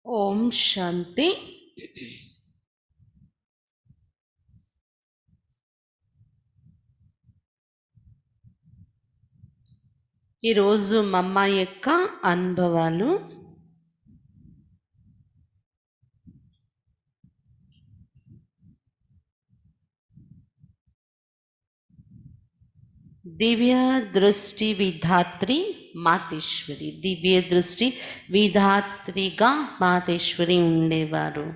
ఓం శాంతి. ఈరోజు మమ్మ యొక్క అనుభవాలు. దివ్య దృష్టి విధాత్రి మాతేశ్వరి. దివ్య దృష్టి విధాత్రిగా మాతేశ్వరి ఉండేవారు.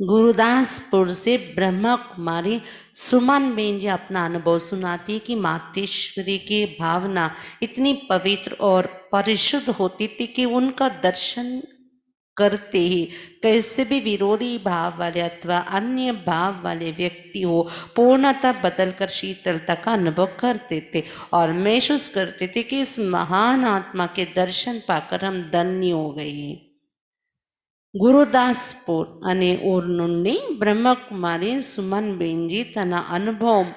गुरुदासपुर से ब्रह्मा कुमारी सुमन बेन जी अपना अनुभव सुनाती है कि मातेश्वरी की भावना इतनी पवित्र और परिशुद्ध होती थी कि उनका दर्शन करते ही कैसे भी विरोधी भाव वाले अथवा अन्य भाव वाले व्यक्ति हो पूर्णतः बदलकर शीतलता का अनुभव करते थे और महसूस करते थे कि इस महान आत्मा के दर्शन पाकर हम धन्य हो गए. గురుదాస్పూర్ అనే ఊరు నుండి బ్రహ్మకుమారి సుమన్ బెంజీ తన అనుభవం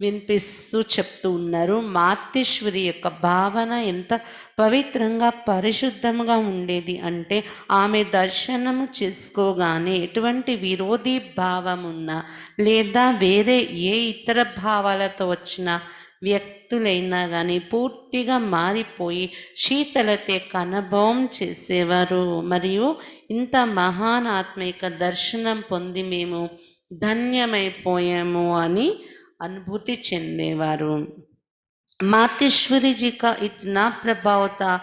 వినిపిస్తూ చెప్తూ ఉన్నారు. మాతేశ్వరి యొక్క భావన ఎంత పవిత్రంగా పరిశుద్ధంగా ఉండేది అంటే ఆమె దర్శనము చేసుకోగానే ఎటువంటి విరోధీ భావం ఉన్నా లేదా వేరే ఏ ఇతర భావాలతో వచ్చిన వ్యక్తులైనా కానీ పూర్తిగా మారిపోయి శీతలత యొక్క అనుభవం చేసేవారు. మరియు ఇంత మహాన్ ఆత్మిక దర్శనం పొంది మేము ధన్యమైపోయాము అని अनुभूति చెందేవారు. मातेश्वरी जी का इतना प्रभाव था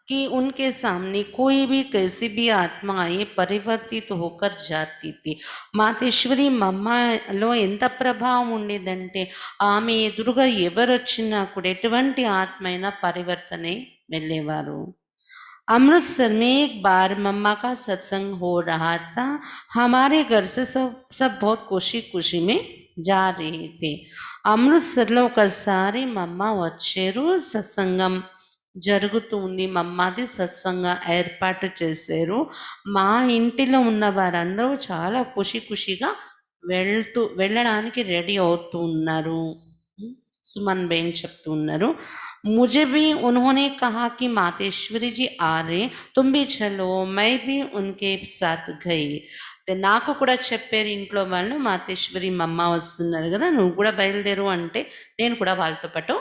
कि उनके सामने कोई भी कैसी भी आत्मा आए परिवर्तित होकर जाती थी. మాతేశ్వరి మమ్మలో ఎంత ప్రభావం ఉండేదంటే ఆమె ఎదురుగా ఎవరు వచ్చినా కూడా ఎటువంటి ఆత్మ అయినా పరివర్తనే వెళ్ళేవారు. अमृतसर में एक बार मम्मा का सत्संग हो रहा था. हमारे घर से सब बहुत खुशी खुशी में जा रहे थे. అమృత్సర్లో ఒకసారి మమ్మ వచ్చారు. సత్సంగం జరుగుతుంది. మమ్మది సత్సంగం ఏర్పాటు చేశారు. మా ఇంటిలో ఉన్న వారందరూ చాలా ఖుషిగా వెళ్ళడానికి రెడీ అవుతూ ఉన్నారు. సుమన్ బెన్ చెప్తూ ఉన్నారు. मुझे भी उन्होंने कहा कि मातेश्वरी जी आ रहे, तुम भी चलो. मैं भी उनके साथ गई. నాకు కూడా చెప్పారు ఇంట్లో వాళ్ళు, మాతేశ్వరి మమ్మ వస్తున్నారు కదా, నువ్వు కూడా బయలుదేరు అంటే నేను కూడా వాళ్ళతో పాటు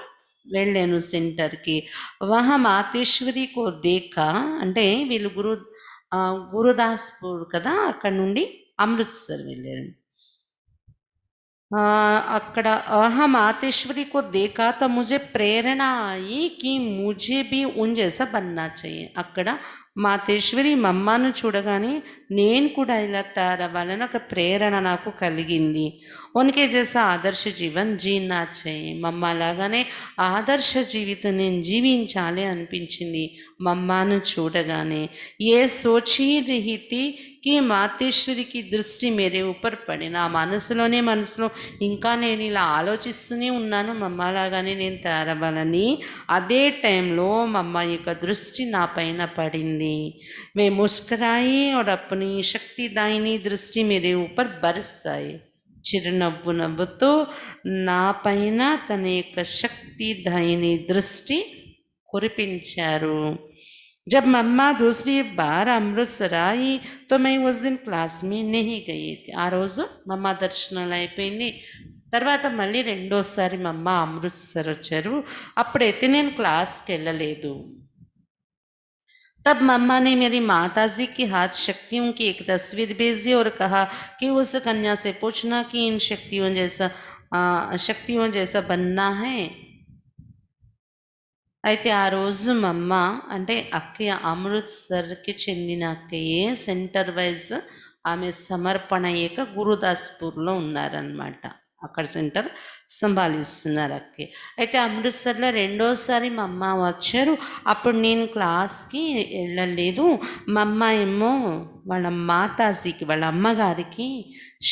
వెళ్ళాను సెంటర్కి. వహా మాతేశ్వరి కో దేఖా అంటే వీళ్ళు గురుదాస్పూర్ కదా, అక్కడ నుండి అమృత్సర్ వెళ్ళారు. अక్కడ हम मातेश्वरी को देखा तो मुझे प्रेरणा आई कि मुझे भी उन जैसा बनना चाहिए. అక్కడ మాతేశ్వరి మమ్మను చూడగానే నేను కూడా ఇలా తయారవ్వాలని ఒక ప్రేరణ నాకు కలిగింది. ఉన్కే జైసా ఆదర్శ జీవన్ జీనా चाहिए. మమ్మ లాగానే ఆదర్శ జీవితం నేను జీవించాలి అనిపించింది మమ్మను చూడగానే. ఏ సోచి రही थी कि మాతేశ్వరి की దృష్టి मेरे ऊपर పడి. నా మనసులో ఇంకా నేను ఇలా ఆలోచిస్తూనే ఉన్నాను మమ్మలాగానే నేను తయారవ్వాలని. అదే టైంలో మమ్మ యొక్క దృష్టి నా పైన పడింది. वे मुस्कुराई और अपनी शक्तिदायिनी दृष्टि मेरे ऊपर बरसाई. చిరునవ్వు నవ్వుతూ నా పైన తన యొక్క శక్తిదాయిని దృష్టి కురిపించారు. जब मम्मा दूसरी बार अमृतसर आई तो मैं उस दिन क्लास में नहीं गई थी. ఆ రోజు మమ్మ దర్శనాలు అయిపోయింది. తర్వాత మళ్ళీ రెండోసారి మమ్మ అమృత్సర్ వచ్చారు. అప్పుడైతే నేను క్లాస్కి వెళ్ళలేదు. तब मम्मा ने मेरी माताजी के हाथ शक्तियों की एक तस्वीर भेजी और कहा कि उस कन्या से पूछना कि इन शक्तियों जैसा बनना है. అయితే ఆ రోజు మమ్మ అంటే అక్కయ్య అమృత్సర్కి చెందిన అక్కయ్యే సెంటర్ వైజ్ ఆమె సమర్పణ అయ్యాక గురుదాస్పూర్లో ఉన్నారనమాట. అక్కడ సెంటర్ సంభాలిస్తున్నారు అక్కయ్య. అయితే అమృత్సర్లో రెండోసారి మమ్మ వచ్చారు. అప్పుడు నేను క్లాస్కి వెళ్ళలేదు. మమ్మ ఏమో వాళ్ళ మాతాజీకి వాళ్ళ అమ్మగారికి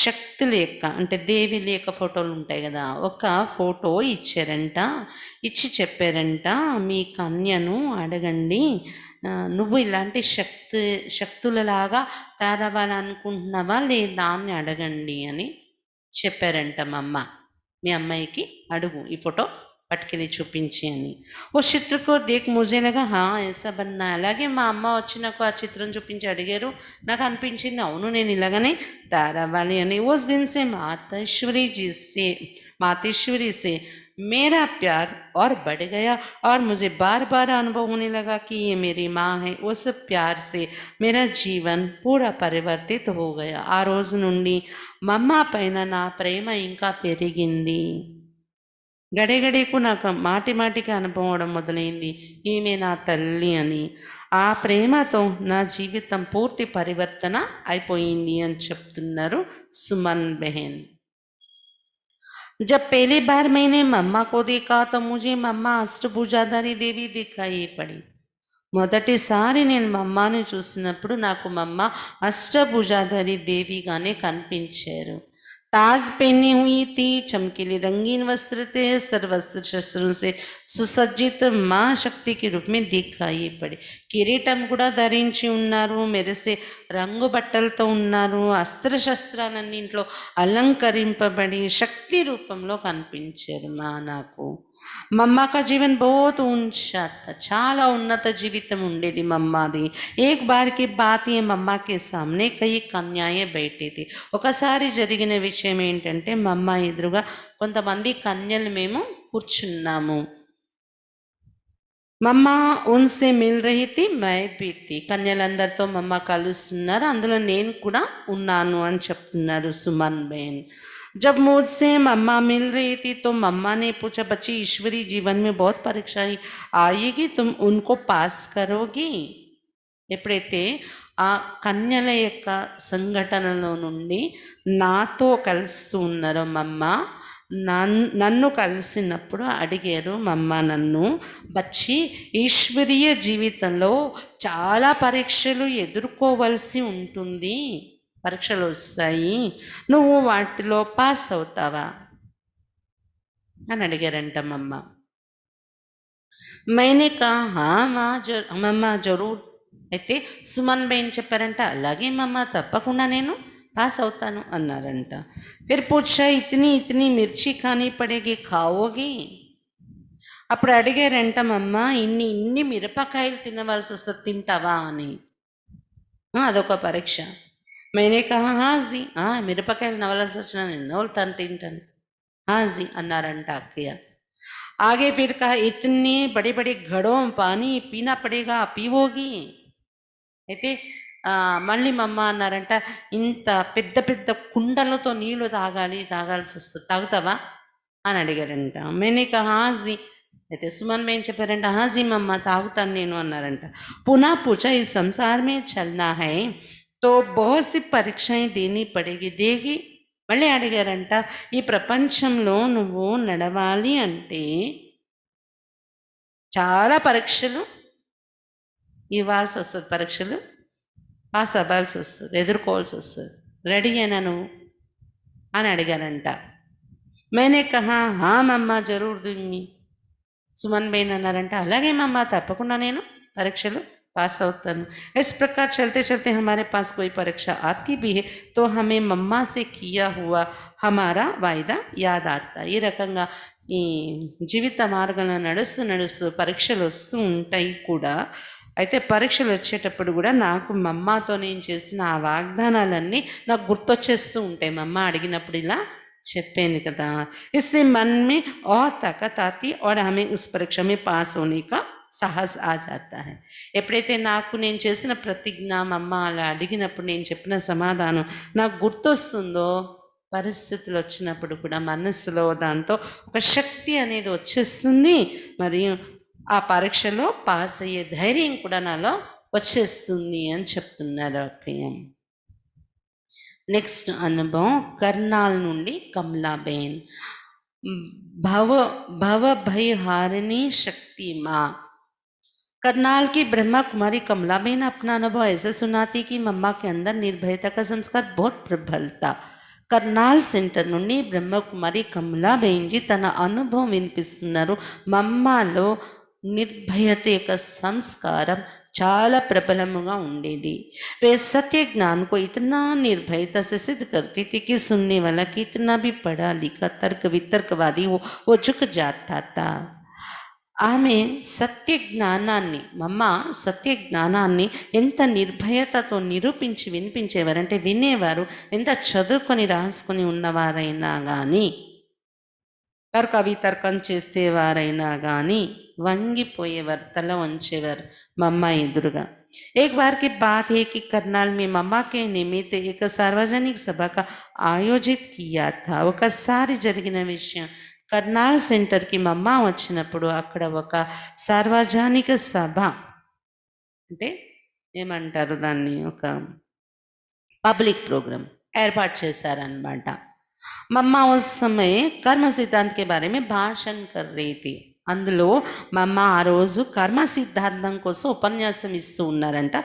శక్తుల యొక్క అంటే దేవి లేక ఫోటోలు ఉంటాయి కదా, ఒక ఫోటో ఇచ్చారంట. ఇచ్చి చెప్పారంట, మీ కన్యను అడగండి, నువ్వు ఇలాంటి శక్తులలాగా తయారవ్వాలనుకుంటున్నావా లేదా అని అడగండి అని చెప్పారంట మమ్మ. మీ అమ్మాయికి అడుగు, ఈ ఫోటో పట్టుకెళ్ళి చూపించి అని. ఓ చిత్ర को देख मुझे लगा हाँ ऐसा बनना है. అలాగే మా అమ్మ వచ్చి నాకు ఆ చిత్రం చూపించి అడిగారు. నాకు అనిపించింది అవును నేను ఇలాగనే తయారవ్వాలి అని. उस दिन से मातेश्वरी से मेरा प्यार और बढ़ गया और मुझे बार बार अनुभव होने लगा कि ये मेरी माँ है. उस प्यार से मेरा जीवन पूरा परिवर्तित हो गया. ఆ రోజు నుండి మమ్మ పైన నా ప్రేమ ఇంకా పెరిగింది. గడేగడేకు నాకు మాటి మాటికి అనుభవం అవడం మొదలైంది ఈమె నా తల్లి అని. ఆ ప్రేమతో నా జీవితం పూర్తి పరివర్తన అయిపోయింది అని చెప్తున్నారు సుమన్ బెహన్. जब पहली बार मैंने मम्मा को देखा तो मुझे मम्मा अष्टभुजाधारी देवी दिखाई पड़ी. మొదటిసారి నేను మమ్మాని చూసినప్పుడు నాకు మమ్మ అష్టభుజాధారి దేవిగానే కనిపించారు. ताज पहनी हुई थी, चमकीले रंगीन वस्त्र थे, सर्वस्त्र शस्त्रों से सुसज्जित माँ शक्ति के रूप में दिखाई पड़ी. కిరీటం కూడా ధరించి ఉన్నారు, మెరిసే రంగు బట్టలతో ఉన్నారు, అస్త్రశస్త్రాలన్నింట్లో అలంకరింపబడి శక్తి రూపంలో కనిపించారు మా నాకు. मम्मा का जीवन बहुत ऊंचा था, చాలా ఉన్నత జీవితం ఉండేది మమ్మాది. एक बार की बात ये मम्मा के सामने कई कन्याएं बैठी थी. ఒకసారి జరిగిన విషయం ఏంటంటే మమ్మ ఎదురుగా కొంతమంది కన్యలు మేము కూర్చున్నాము. మమ్మ ఉన్సే మిల్ రహీ థీ మై భీ థీ. కన్యలందరితో మమ్మ కలుస్తున్నారు, అందులో నేను కూడా ఉన్నాను అని చెప్తున్నారు సుమన్ బెన్. जब मुझसे मम्मा मिल रही थी तो मम्मा ने पूछा बच्ची ईश्वरी जीवन में बहुत परीक्षाएं आएगी, तुम उनको पास करोगी. ఎప్పుడైతే ఆ కన్యల యొక్క సంఘటనలో నుండి నాతో కలుస్తూ ఉన్నారో మమ్మ నన్ను కలిసినప్పుడు అడిగారు మమ్మ నన్ను, బచ్చి ఈశ్వరీయ జీవితంలో చాలా పరీక్షలు ఎదుర్కోవలసి ఉంటుంది, పరీక్షలు వస్తాయి, నువ్వు వాటిలో పాస్ అవుతావా అని అడిగారంట మమ్మ. मैंने कहा हाँ मम्मा जरूर. అయితే సుమన్ బెన్ చెప్పారంట అలాగే మమ్మ తప్పకుండా నేను పాస్ అవుతాను అన్నారంట. ఫిర్ పూఛా ఇతని ఇతని మిర్చి ఖానీ పడేగి ఖావోగి. అప్పుడు అడిగారంట మమ్మ ఇన్ని ఇన్ని మిరపకాయలు తినవలసి వస్తుంది, తింటావా అని. అదొక పరీక్ష. मैंने कहा हाँ जी, మిరపకాయలు నవలాల్సి వచ్చిన నేను నవ్వుతాను, తింటాను, हाँ जी అన్నారంట అక్కయ్య. आगे फिर कहा इतने बड़े बड़े घड़ों पानी पीना पड़ेगा, पीवोगी. అయితే మళ్ళీ మమ్మ అన్నారంట ఇంత పెద్ద పెద్ద కుండలతో నీళ్లు తాగాల్సి వస్తుంది, తాగుతావా అని అడిగారంట. मैंने कहा हाँ जी. అయితే సుమన్ బెన్ చెప్పారంట हाँ जी మమ్మ తాగుతాను నేను అన్నారంట. पुनः पूछा इस संसार में चलना है तो बहुत सी परीक्षाएं देनी पड़ेगी, देगी. మళ్ళీ అడిగారంట ఈ ప్రపంచంలో నువ్వు నడవాలి అంటే చాలా పరీక్షలు ఇవ్వాల్సి వస్తుంది, పరీక్షలు పాస్ అవ్వాల్సి వస్తుంది, ఎదుర్కోవాల్సి వస్తుంది, రెడీ అయినా నువ్వు అని అడిగారంట. मैंने कहा हाँ మమ్మ జరూర్ दूंगी. సుమన్ బెన్ అన్నారంట అలాగే మమ్మ తప్పకుండా నేను పరీక్షలు पास అవుతాను. इस प्रकार चलते चलते हमारे पास कोई परीक्षा आती भी है तो हमें मम्मा से किया हुआ हमारा वायदा याद आता. ఈ రకంగా ఈ జీవిత మార్గంలో నడుస్తూ పరీక్షలు వస్తూ ఉంటాయి కూడా. అయితే పరీక్షలు వచ్చేటప్పుడు కూడా నాకు మమ్మతో నేను చేసిన ఆ వాగ్దానాలన్నీ నాకు గుర్తొచ్చేస్తూ ఉంటాయి. మమ్మ అడిగినప్పుడు ఇలా చెప్పాను కదా. इससे मन में और ताकत आती और हमें उस परीक्षा में पास होने का సాహస్ ఆ జాతా హై. ఎప్పుడైతే నాకు నేను చేసిన ప్రతిజ్ఞ మమ్మ అలా అడిగినప్పుడు నేను చెప్పిన సమాధానం నాకు గుర్తొస్తుందో, పరిస్థితులు వచ్చినప్పుడు కూడా మనస్సులో దాంతో ఒక శక్తి అనేది వచ్చేస్తుంది, మరియు ఆ పరీక్షలో పాస్ అయ్యే ధైర్యం కూడా నాలో వచ్చేస్తుంది అని చెప్తున్నారు అక్కయ్య. నెక్స్ట్ అనుభవం కర్నాల్ నుండి కమలాబేన్. భవ భయహారిణి శక్తి మా. करनाल की ब्रह्मा कुमारी कमलाबेन अपना अनुभव ऐसे सुनाती कि मम्मा के अंदर निर्भयता का संस्कार बहुत प्रबल था. కర్నాల్ సెంటర్ నుండి బ్రహ్మకుమారి కమలాబేన్ జీ తన అనుభవం వినిపిస్తున్నారు. మమ్మలో నిర్భయత యొక్క సంస్కారం చాలా ప్రబలముగా ఉండేది. वे सत्य ज्ञान को इतना निर्भयता से सिद्ध करती थी कि सुनने वाला कितना भी पढ़ा लिखा तर्क वितर्कवादी हो वो झुक जाता था. ఆమె సత్య జ్ఞానాన్ని సత్య జ్ఞానాన్ని ఎంత నిర్భయతతో నిరూపించి వినిపించేవారంటే వినేవారు ఎంత చదువుకొని రాసుకొని ఉన్నవారైనా కానీ తర్కం చేసేవారైనా కానీ వంగిపోయేవారు, తల వంచేవారు మమ్మ ఎదురుగా. एक बार की बात है कि करनाल में मम्मा के निमित्त एक सार्वजनिक सभा का आयोजित किया था. ఒకసారి జరిగిన విషయం, కర్నాల్ సెంటర్కి మమ్మ వచ్చినప్పుడు అక్కడ ఒక సార్వజనిక సభ అంటే ఏమంటారు దాన్ని, ఒక పబ్లిక్ ప్రోగ్రామ్ ఏర్పాటు చేశారనమాట. मम्मा उस समय कर्म सिद्धांत के बारे में भाषण कर रही थी. అందులో మమ్మ ఆ రోజు కర్మ సిద్ధాంతం కోసం ఉపన్యాసం ఇస్తూ ఉన్నారంట.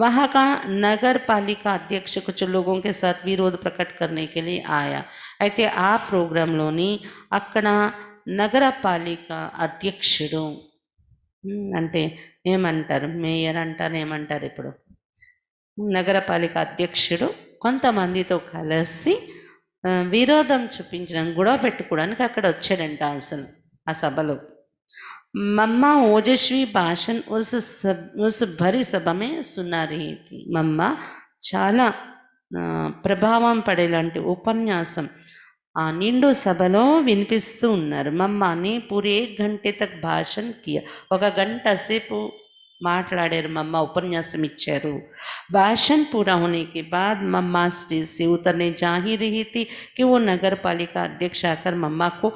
वहाँ का नगर पालिका अध्यक्ष कुछ लोगों के साथ विरोध प्रकट करने के लिए आया. అయితే ఆ ప్రోగ్రాంలోని అక్కడ నగరపాలిక అధ్యక్షుడు అంటే ఏమంటారు, మేయర్ అంటారు, ఏమంటారు ఇప్పుడు, నగరపాలిక అధ్యక్షుడు కొంతమందితో కలిసి విరోధం చూపించడం, గొడవ పెట్టుకోవడానికి అక్కడ వచ్చాడంట అసలు ఆ సభలో. मम्मा ओजस्वी भाषण उस भरी सभा में सुना रही थी. मम्मा చాలా ప్రభావం పడేలాంటి ఉపన్యాసం ఆ నిండు సభలో వినిపిస్తూ ఉన్నారు. మమ్మాని పూరే 1 घंटे तक भाषण किया. 1 गंట సేపు మాట్లాడారు మమ్మ, ఉపన్యాసం ఇచ్చారు. भाषण पूरा होने के बाद मम्मा स्टेज से उतरने जा ही रही थी कि वो नगर पालिका अध्यक्ष आकर मम्मा को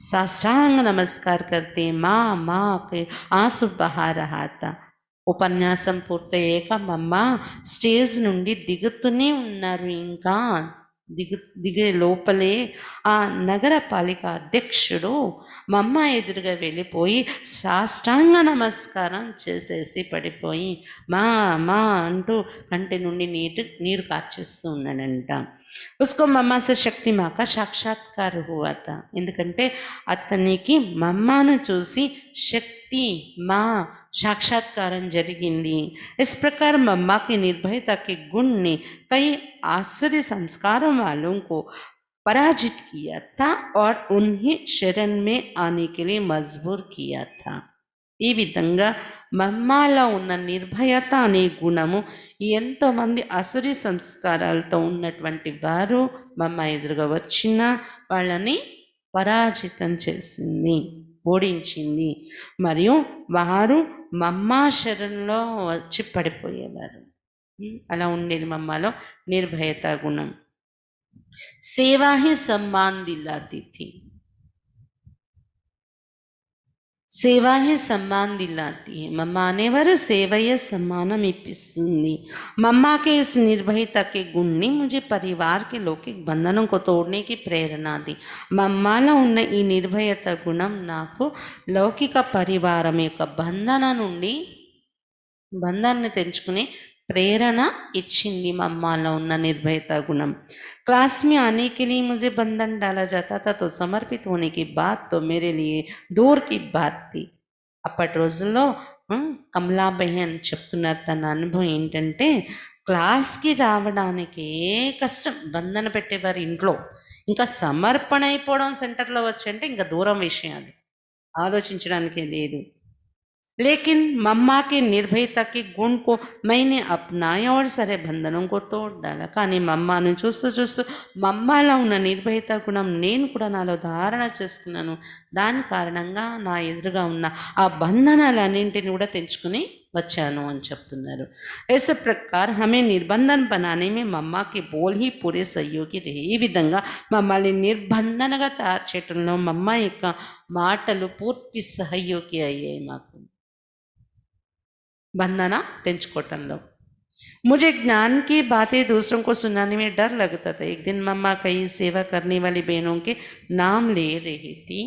साष्टांग नमस्कार करते माँ के आंसू बहा रहा था. ఉపన్యాసం పూర్తయ్యాక మమ్మ స్టేజ్ నుండి దిగుతూనే ఉన్నారు. ఇంకా దిగే లోపలే ఆ నగరపాలిక అధ్యక్షుడు మమ్మ ఎదురుగా వెళ్ళిపోయి సాష్టాంగ నమస్కారం చేసేసి పడిపోయి మా అంటూ కంటి నుండి నీరు కార్చేస్తూ ఉన్నాడంట. ఉస్కో మమ్మ సే శక్తి మాక సాక్షాత్కార హువా తా. ఎందుకంటే అతనికి మమ్మను చూసి శక్తి మా సాక్షాత్కారం జరిగింది. इस प्रकार मम्मा की निर्भयता के गुण ने कई आश्चर्य संस्कारों वालों को पराजित किया था और उन्हें शरण में आने के लिए मजबूर किया था. ఈ విధంగా మమ్మాలో ఉన్న నిర్భయత అనే గుణము ఎంతోమంది అసురి సంస్కారాలతో ఉన్నటువంటి వారు మమ్మ ఎదురుగా వచ్చిన వాళ్ళని పరాజితం చేసింది, ఓడించింది. మరియు వారు మమ్మ శరణంలో వచ్చి పడిపోయేవారు. అలా ఉండేది మమ్మలో నిర్భయత గుణం. సేవా హి సమ్మాన్ దిలాతి థీ. సేవా హి సమ్మాన్ దిలాతి హై. మమ్మ అనేవారు సేవయే సమ్మానం ఇప్పిస్తుంది. मम्मा के इस निर्भयता के गुण ने मुझे परिवार के लौकिक बंधनों को तोड़ने की प्रेरणा दी. మమ్మాలో ఉన్న ఈ నిర్భయత గుణం నాకు లౌకిక పరివారం యొక్క బంధాన్ని తెంచుకునే ప్రేరణ ఇచ్చింది. మమ్మాలో ఉన్న నిర్భయత గుణం. क्लास में आने के लिए मुझे बंधन डाला जाता था तो समर्पित होने की बात तो मेरे लिए दूर की बात थी. అప్పటి రోజుల్లో కమలా బెహన్ చెప్తున్నారు తన అనుభవం ఏంటంటే, క్లాస్కి రావడానికి కష్టం, బంధన పెట్టేవారు ఇంట్లో. ఇంకా సమర్పణ అయిపోవడం సెంటర్లో వచ్చి అంటే ఇంకా దూరం విషయం, అది ఆలోచించడానికే లేదు. लेकिन मम्मा के निर्भयता के गुण को मैंने अपनाया और सारे बंधनों को तोड़ डाला. కానీ మమ్మను చూస్తూ మమ్మలో ఉన్న నిర్భయత గుణం నేను కూడా నాలో ధారణ చేసుకున్నాను. దాని కారణంగా నా ఎదురుగా ఉన్న ఆ బంధనాలన్నింటినీ కూడా తెంచుకుని వచ్చాను అని చెప్తున్నారు. इस प्रकार हमें निर्बंधन बनाने में मम्मा के बोल ही पूरे सहयोगी रहे. ఈ విధంగా మమ్మల్ని నిర్బంధనగా తయారు చేయటంలో మమ్మ యొక్క మాటలు పూర్తి సహయోగి అయ్యాయి మాకు, बंधना तेंचुकोवटंलो. मुझे ज्ञान की बातें दूसरों को सुनाने में डर लगता था. एक दिन मम्मा कई सेवा करने वाली बहनों के नाम ले रही थी.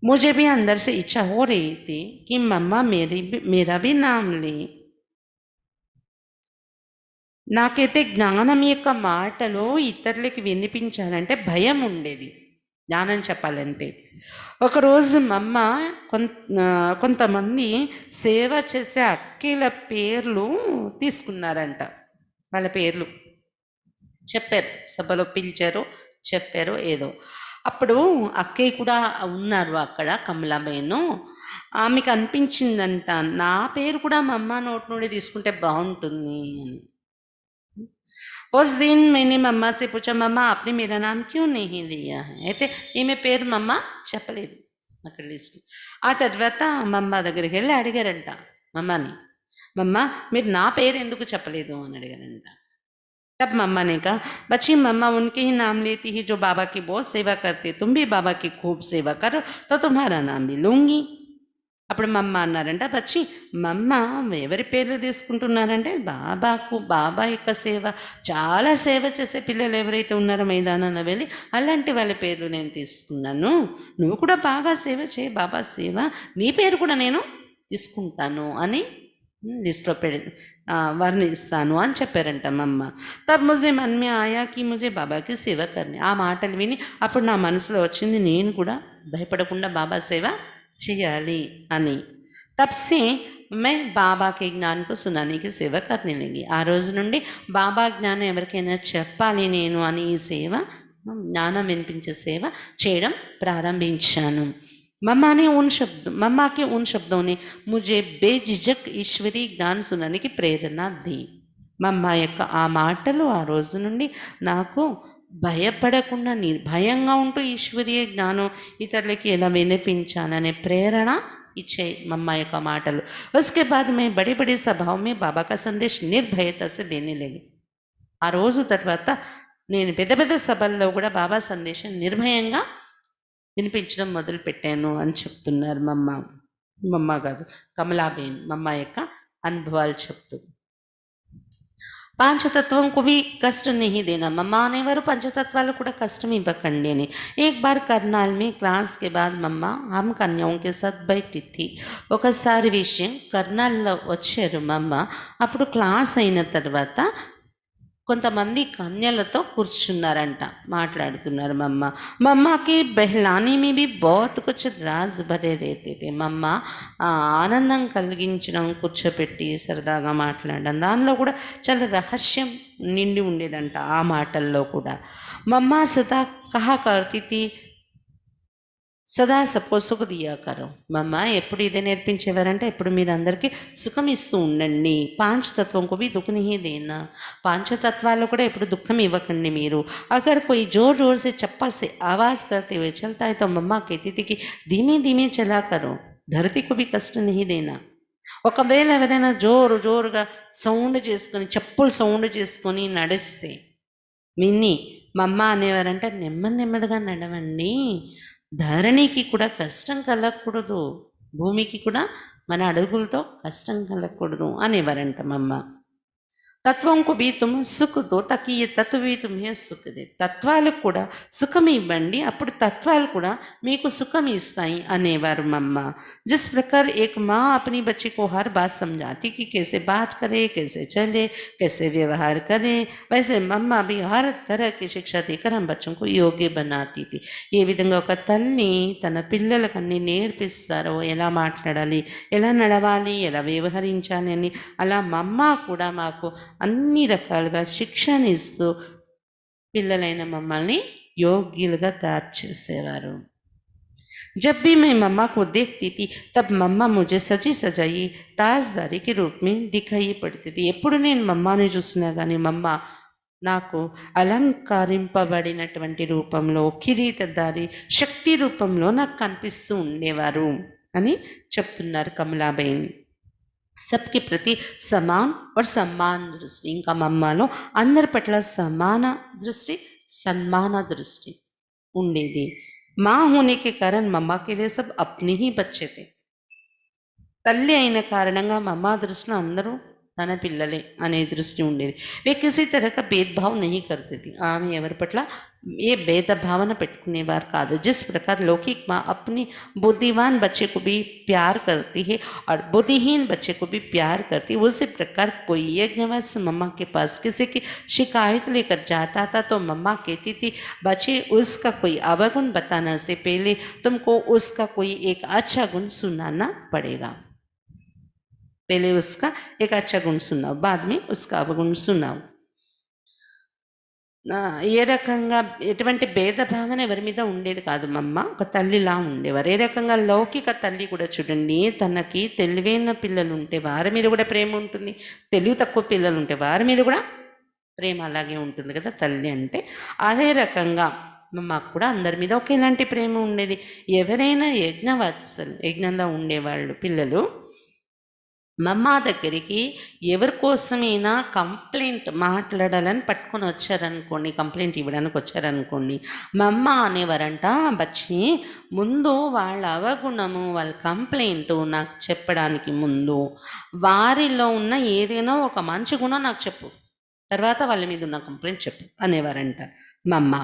मुझे भी अंदर से इच्छा हो रही थी कि मम्मा मेरा भी नाम ले. నాకైతే జ్ఞానం యొక్క మాటలు ఇతరులకి వినిపించాలంటే భయం ఉండేది. జ్ఞానం చెప్పాలంటే. ఒకరోజు మా అమ్మ కొంతమంది సేవ చేసే అక్కల పేర్లు తీసుకున్నారంట. వాళ్ళ పేర్లు చెప్పారు. సభలో పిలిచారు, చెప్పారు ఏదో. అప్పుడు అక్కయ్య కూడా ఉన్నారు అక్కడ, కమలాబేను. ఆమెకు అనిపించిందంట, నా పేరు కూడా మా అమ్మ నోటి నుండి తీసుకుంటే బాగుంటుంది అని. उस दिन मैंने मम्मा से पूछा, मम्मा आपने मेरा नाम क्यों नहीं लिया है? అయితే ఈమె పేరు మమ్మ చెప్పలేదు అక్కడ లిస్ట్. ఆ తర్వాత మమ్మ దగ్గరికి వెళ్ళి అడిగారంట మమ్మని, మమ్మ మీరు నా పేరు ఎందుకు చెప్పలేదు అని అడిగారంట. तब मम्मा ने कहा, बच्ची मम्मा उनके ही नाम लेती है जो बाबा की बहुत सेवा करते, तुम भी बाबा की खूब सेवा करो तो तुम्हारा नाम भी लूंगी. అప్పుడు మమ్మ అన్నారంట, బచ్చి మమ్మ ఎవరి పేర్లు తీసుకుంటున్నారంటే బాబాకు, బాబా యొక్క సేవ, చాలా సేవ చేసే పిల్లలు ఎవరైతే ఉన్నారో మైదానాన వెళ్ళి అలాంటి వాళ్ళ పేర్లు నేను తీసుకున్నాను. నువ్వు కూడా బాగా సేవ చేయి, బాబా సేవ, నీ పేరు కూడా నేను తీసుకుంటాను అని లిస్ట్లో వర్ణిస్తాను అని చెప్పారంట మమ్మ. తబ్ ముజే మన్ మే ఆయా కి ముజే బాబాకి సేవ కర్ని. ఆ మాటలు విని అప్పుడు నా మనసులో వచ్చింది, నేను కూడా భయపడకుండా బాబా సేవ చేయాలి అని. తప్సే మే బాబాకి జ్ఞాన్కు సునానికి సేవ కర్ని లగి. ఆ రోజు నుండి బాబా జ్ఞానం ఎవరికైనా చెప్పాలి నేను అని ఈ సేవ, జ్ఞానం వినిపించే సేవ చేయడం ప్రారంభించాను. मम्मा के उन शब्दों ने मुझे बेझिझक ईश्वरी ज्ञान सुनाने की प्रेरणा दी. మమ్మ యొక్క ఆ మాటలు ఆ రోజు నుండి నాకు భయపడకుండా నిర్భయంగా ఉంటూ ఈశ్వరీయ జ్ఞానం ఇతరులకి ఎలా వినిపించాలనే ప్రేరణ ఇచ్చే మమ్మ యొక్క మాటలు. उसके बाद मैं बड़ी बड़ी सभाओं में बाबा का संदेश निर्भयता से देने लगी. ఆ రోజు తర్వాత నేను పెద్ద పెద్ద సభల్లో కూడా బాబా సందేశం నిర్భయంగా వినిపించడం మొదలుపెట్టాను అని చెప్తున్నారు మమ్మ. మమ్మ కాదు, కమలాబేన్ మమ్మ యొక్క అనుభవాలు చెప్తూ. पांचतत्वों को भी कष्ट नहीं देना. मम्मा అనేవారు పంచతత్వాలు కూడా కష్టం ఇవ్వకండి అని. एक बार करनाल में क्लास के बाद मम्मा हम कन्याओं के साथ बैठी थी. ఒకసారి విషయం, కర్నాల్లో వచ్చారు మమ్మ. అప్పుడు క్లాస్ అయిన తర్వాత కొంతమంది కన్యలతో కూర్చున్నారంట, మాట్లాడుతున్నారు మమ్మ. మమ్మకి బెహ్లానీ మీ బి బహుత్ కుచ్ రాజ్ భరే రేతే. మమ్మ ఆనందం కలిగించడం, కూర్చోపెట్టి సరదాగా మాట్లాడడం, దానిలో కూడా చాలా రహస్యం నిండి ఉండేదంట ఆ మాటల్లో కూడా. మమ్మ సదా కహా కర్తీ థీ, సదా సబ్కో సుఖ దియా కరో. మమ్మ ఎప్పుడు ఇదే నేర్పించేవారంటే, ఎప్పుడు మీరు అందరికీ సుఖం ఇస్తూ ఉండండి. పాంచతత్వం को भी दुख नहीं देना. పాంచతత్వాల్లో కూడా ఎప్పుడు దుఃఖం ఇవ్వకండి మీరు. अगर कोई जोर जोर से चप्पल से आवाज़ करते हुए चलता है तो मम्मा कहती थी कि धीमे धीमे चला करो, धरती को भी कष्ट नहीं देना. ఒకవేళ ఎవరైనా జోరు జోరుగా సౌండ్ చేసుకొని, చెప్పులు సౌండ్ చేసుకొని నడిస్తే విని మమ్మ అనేవారంటే, నెమ్మది నెమ్మదిగా నడవండి, ధరణికి కూడా కష్టం కలగకూడదు, భూమికి కూడా మన అడుగులతో కష్టం కలగకూడదు అనేవారంట మమ్మ. తత్వం కు భీ తుమ్ సుఖ్ దో తాకి ఏ తత్వ భీ తుమ్హే సుఖ్ దే. తత్వాలకు కూడా సుఖం ఇవ్వండి, అప్పుడు తత్వాలు కూడా మీకు సుఖం ఇస్తాయి అనేవారు మమ్మ. जिस प्रकार एक माँ अपनी बच्ची को हर बात समझाती कि कैसे बात करे, कैसे चले, कैसे व्यवहार करे, वैसे मम्मा भी हर तरह की शिक्षा देकर हम बच्चों को योग्य बनाती थी. ఏ విధంగా ఒక తల్లి తన పిల్లలకు అన్ని నేర్పిస్తారో, ఎలా మాట్లాడాలి, ఎలా నడవాలి, ఎలా వ్యవహరించాలి అని, అలా మమ్మ కూడా మాకు అన్ని రకాలుగా శిక్షణ ఇస్తూ పిల్లలైన మమ్మల్ని యోగ్యులుగా తయారు చేసేవారు. जब भी मैं मम्मा को देखती थी तब मम्मा मुझे सजी सजाई ताजदारी के रूप में दिखाई पड़ती थी. ఎప్పుడు నేను మమ్మని చూసినా కానీ మమ్మ నాకు అలంకరింపబడినటువంటి రూపంలో, కిరీటధారి శక్తి రూపంలో నాకు కనిపిస్తూ ఉండేవారు అని చెప్తున్నారు కమలాబేన్. सबके प्रति समान और सम्मान दृष्टि. ఇంకా మమ్మలో అందరి పట్ల సమాన దృష్టి, సన్మాన దృష్టి ఉండేది. माँ होने के कारण मम्मा के लिए सब अपने ही बच्चे थे. తల్లి అయిన కారణంగా మమ్మ దృష్టిలో అందరూ తన పిల్లలే అనే దృష్టి ఉండేది. వే కిసీ तरह का भेदभाव नहीं करती थी. ఆమె ఎవరి పట్ల ఏ భేద భావన పెట్టుకునేవారు కాదు. जिस प्रकार लौकिक माँ अपनी बुद्धिमान बच्चे को भी प्यार करती है और बुद्धिहीन बच्चे को भी प्यार करती है, उसी प्रकार कोई यज्ञवश मम्मा के पास किसी की शिकायत लेकर जाता था तो मम्मा कहती थी, बच्चे उसका कोई अवगुण बताने से पहले तुमको उसका कोई एक अच्छा गुण सुनाना पड़ेगा. पहले उसका एक अच्छा गुण सुनाओ, बाद में उसका अवगुण सुनाओ. ఏ రకంగా ఎటువంటి భేదభావన ఎవరి మీద ఉండేది కాదు. మమ్మ ఒక తల్లిలా ఉండేవారు. ఏ రకంగా లౌకిక తల్లి కూడా చూడండి, తనకి తెలివైన పిల్లలు ఉంటే వారి మీద కూడా ప్రేమ ఉంటుంది, తెలివి తక్కువ పిల్లలు ఉంటే వారి మీద కూడా ప్రేమ అలాగే ఉంటుంది కదా తల్లి అంటే. అదే రకంగా మాకు కూడా అందరి మీద ఒకేలాంటి ప్రేమ ఉండేది. ఎవరైనా యజ్ఞంలో ఉండేవాళ్ళు పిల్లలు మమ్మ దగ్గరికి ఎవరి కోసమైనా కంప్లైంట్ మాట్లాడాలని పట్టుకొని వచ్చారనుకోండి, కంప్లైంట్ ఇవ్వడానికి వచ్చారనుకోండి, మమ్మ అనేవారంట, బచ్చి ముందు వాళ్ళ అవగుణము వాళ్ళ కంప్లైంట్ నాకు చెప్పడానికి ముందు వారిలో ఉన్న ఏదైనా ఒక మంచి గుణం నాకు చెప్పు, తర్వాత వాళ్ళ మీద ఉన్న కంప్లైంట్ చెప్పు అనేవారంట మమ్మ.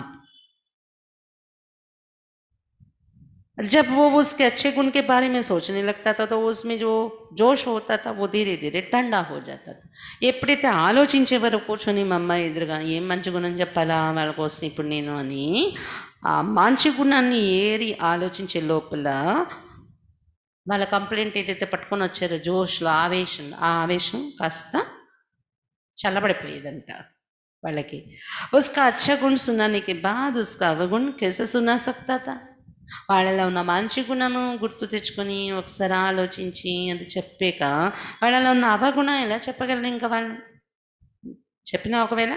जब वो उसके अच्छे गुण के बारे में सोचने लगता था तो उसमें जो जोश होता था वो धीरे धीरे ठंडा हो जाता था. ఎప్పుడైతే ఆలోచించేవారో కూర్చొని మా అమ్మ ఎదురుగా ఏం మంచి గుణం చెప్పాలా వాళ్ళ కోసం ఇప్పుడు నేను అని ఆ మంచి గుణాన్ని ఏరి ఆలోచించే లోపల వాళ్ళ కంప్లైంట్ ఏదైతే పట్టుకొని వచ్చారో జోష్లో ఆ ఆవేశం కాస్త చల్లబడిపోయేదంట వాళ్ళకి. उसका अच्छा गुण सुनाने के बाद उसका अवगुण कैसे सुना सकता था. వాళ్ళలో ఉన్న మంచి గుణము గుర్తు తెచ్చుకొని ఒకసారి ఆలోచించి అది చెప్పాక వాళ్ళలో ఉన్న అవగుణం ఎలా చెప్పగలరు. ఇంకా వాళ్ళు చెప్పినా ఒకవేళ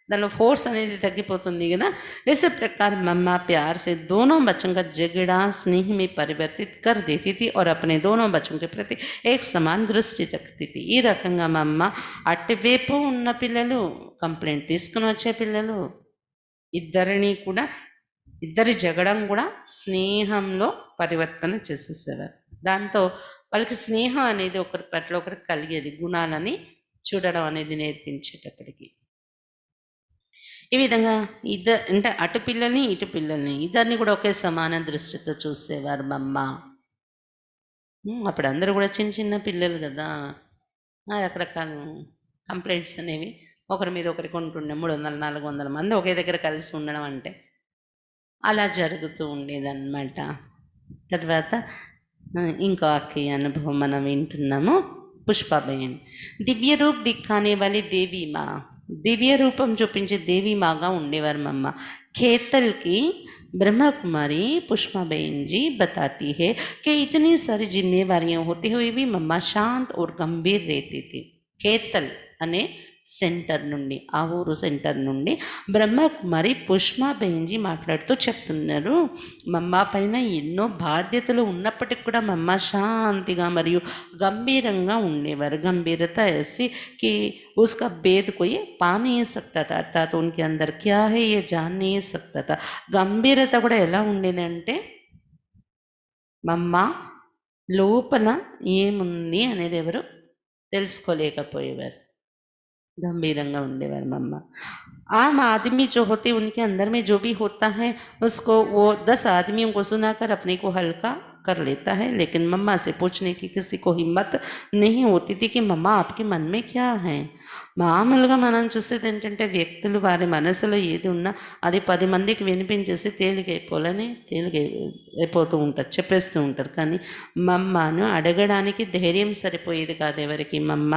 దానిలో ఫోర్స్ అనేది తగ్గిపోతుంది కదా. इस प्रकार मम्मा प्यार से दोनों बच्चों का झगड़ा स्नेह में परिवर्तित कर देती थी और अपने दोनों बच्चों के प्रति एक समान दृष्टि रखती थी. ఈ రకంగా మా అమ్మ అటువైపు ఉన్న పిల్లలు కంప్లైంట్ తీసుకుని వచ్చే పిల్లలు ఇద్దరి జగడం కూడా స్నేహంలో పరివర్తన చేసేసేవారు. దాంతో వాళ్ళకి స్నేహం అనేది ఒకరి పట్ల ఒకరికి కలిగేది, గుణాలని చూడడం అనేది నేర్పించేటప్పటికి. ఈ విధంగా అంటే అటు పిల్లల్ని ఇటు పిల్లల్ని ఇద్దరిని కూడా ఒకే సమాన దృష్టితో చూసేవారు మమ్మ. అప్పుడు అందరూ కూడా చిన్న చిన్న పిల్లలు కదా, రకరకాల కంప్లైంట్స్ అనేవి ఒకరి మీద ఒకరికి ఉంటుండే. 300-400 మంది ఒకే దగ్గర కలిసి ఉండడం అంటే అలా జరుగుతూ ఉండేదన్నమాట. తర్వాత ఇంకో అక్కయ్య అనుభవం మనం వింటున్నాము. పుష్పాబేన్ దివ్య రూప్ దిక్కానే వాली దేవి మా, దివ్య రూపం చూపించే దేవి మాగా ఉండేవారు మమ్మ. खेतल की ब्रह्मा कुमारी पुष्पाबेन जी बताती है कि इतनी सारी जिम्मेवारियां होते हुए भी मम्मा शांत और गंभीर रहती थी. खेतल అనే సెంటర్ నుండి, ఆ ఊరు సెంటర్ నుండి బ్రహ్మకుమారి పుష్పాబేన్జీ మాట్లాడుతూ చెప్తున్నారు, మమ్మ పైన ఎన్నో బాధ్యతలు ఉన్నప్పటికీ కూడా మమ్మ శాంతిగా మరియు గంభీరంగా ఉండేవారు. గంభీరత ऐसी कि उसका भेद कोई पा नहीं सकता था, अर्थात उनके अंदर क्या है ये जान नहीं सकता था. గంభీరత కూడా ఎలా ఉండేదంటే మమ్మ లోపల ఏముంది అనేది ఎవరు తెలుసుకోలేకపోయేవారు. गंभीरंगा ఉండేవారు మమ్మ. आम आदमी जो होते उनके अंदर में जो भी होता है उसको वो 10 आदमियों को सुनाकर अपने को हल्का कर लेता है, लेकिन मम्मा से पूछने की किसी को हिम्मत नहीं होती थी कि मम्मा आपके मन में क्या है. మామూలుగా మనం చూసేది ఏంటంటే వ్యక్తులు వారి మనసులో ఏది ఉన్నా అది 10 మందికి వినిపించేసి తేలికైపోతూ ఉంటారు, చెప్పేస్తూ ఉంటారు. కానీ మమ్మను అడగడానికి ధైర్యం సరిపోయేది కాదు ఎవరికి. మమ్మ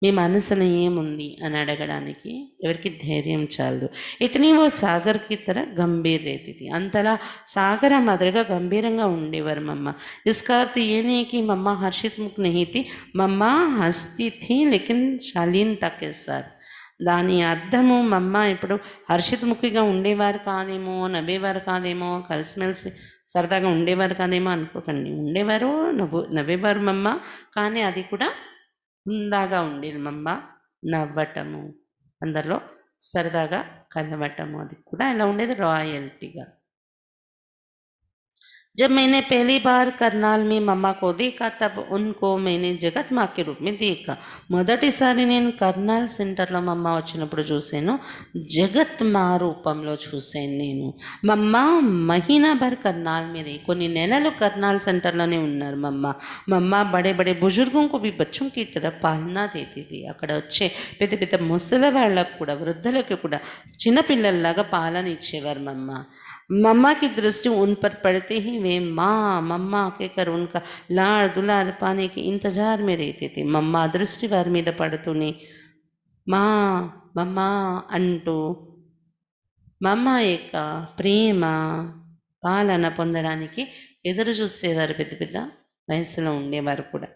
మీ మనసులో ఏముంది అని అడగడానికి ఎవరికి ధైర్యం చాలదు. ఇతని ఓ సాగర్కి తర గంభీర్ రేతి, అంతలా సాగర మాదిరిగా గంభీరంగా ఉండేవారు మమ్మ. इसका अर्थ ये नहीं कि मम्मा हर्षित मुख नहीं थी, मम्मा हंसती थी लेकिन शालीनता के साथ. దాని అర్థము మమ్మ ఇప్పుడు హర్షితముఖిగా ఉండేవారు కాదేమో, నవ్వేవారు కాదేమో, కలిసిమెలిసి సరదాగా ఉండేవారు కాదేమో అనుకోకండి. ఉండేవారు, నవ్వేవారు మమ్మ, కానీ అది కూడా హుందాగా ఉండేది మమ్మ. నవ్వటము, అందరిలో సరదాగా కలవటము, అది కూడా ఎలా ఉండేది రాయల్టీగా. जब मैंने पहली बार करनाल में मम्मा को देखा तब उनको मैंने జగత్ మా के रूप में देखा. మొదటిసారి నేను కర్నాల్ సెంటర్లో మమ్మ వచ్చినప్పుడు చూశాను. జగత్ మా రూపంలో చూశాను నేను. మమ్మ మహీనా భర్ కర్నాల్ में रही. కొన్ని నెలలు కర్నాల్ సెంటర్లోనే ఉన్నారు మమ్మ. మమ్మ బడే బడే బుజుర్గోं को भी बच्चों की तरह पालना देती थी. అక్కడ వచ్చే పెద్ద పెద్ద ముసలి వాళ్ళకు కూడా వృద్ధులకు కూడా చిన్నపిల్లల్లాగా పాలన ఇచ్చేవారు మమ్మ. मम्मा की दृष्टि उन पर पड़ते ही वे माँ मम्मा कहकर उनका लाड़ दुलार पाने के इंतजार में रहते थे. मम्मा दृष्टि वाరి మీద పడుతూనే మా మమ్మా అంటూ మమ్మ యొక్క ప్రేమ పాలన పొందడానికి ఎదురు చూసేవారు పెద్ద పెద్ద వయసులో ఉండేవారు కూడా.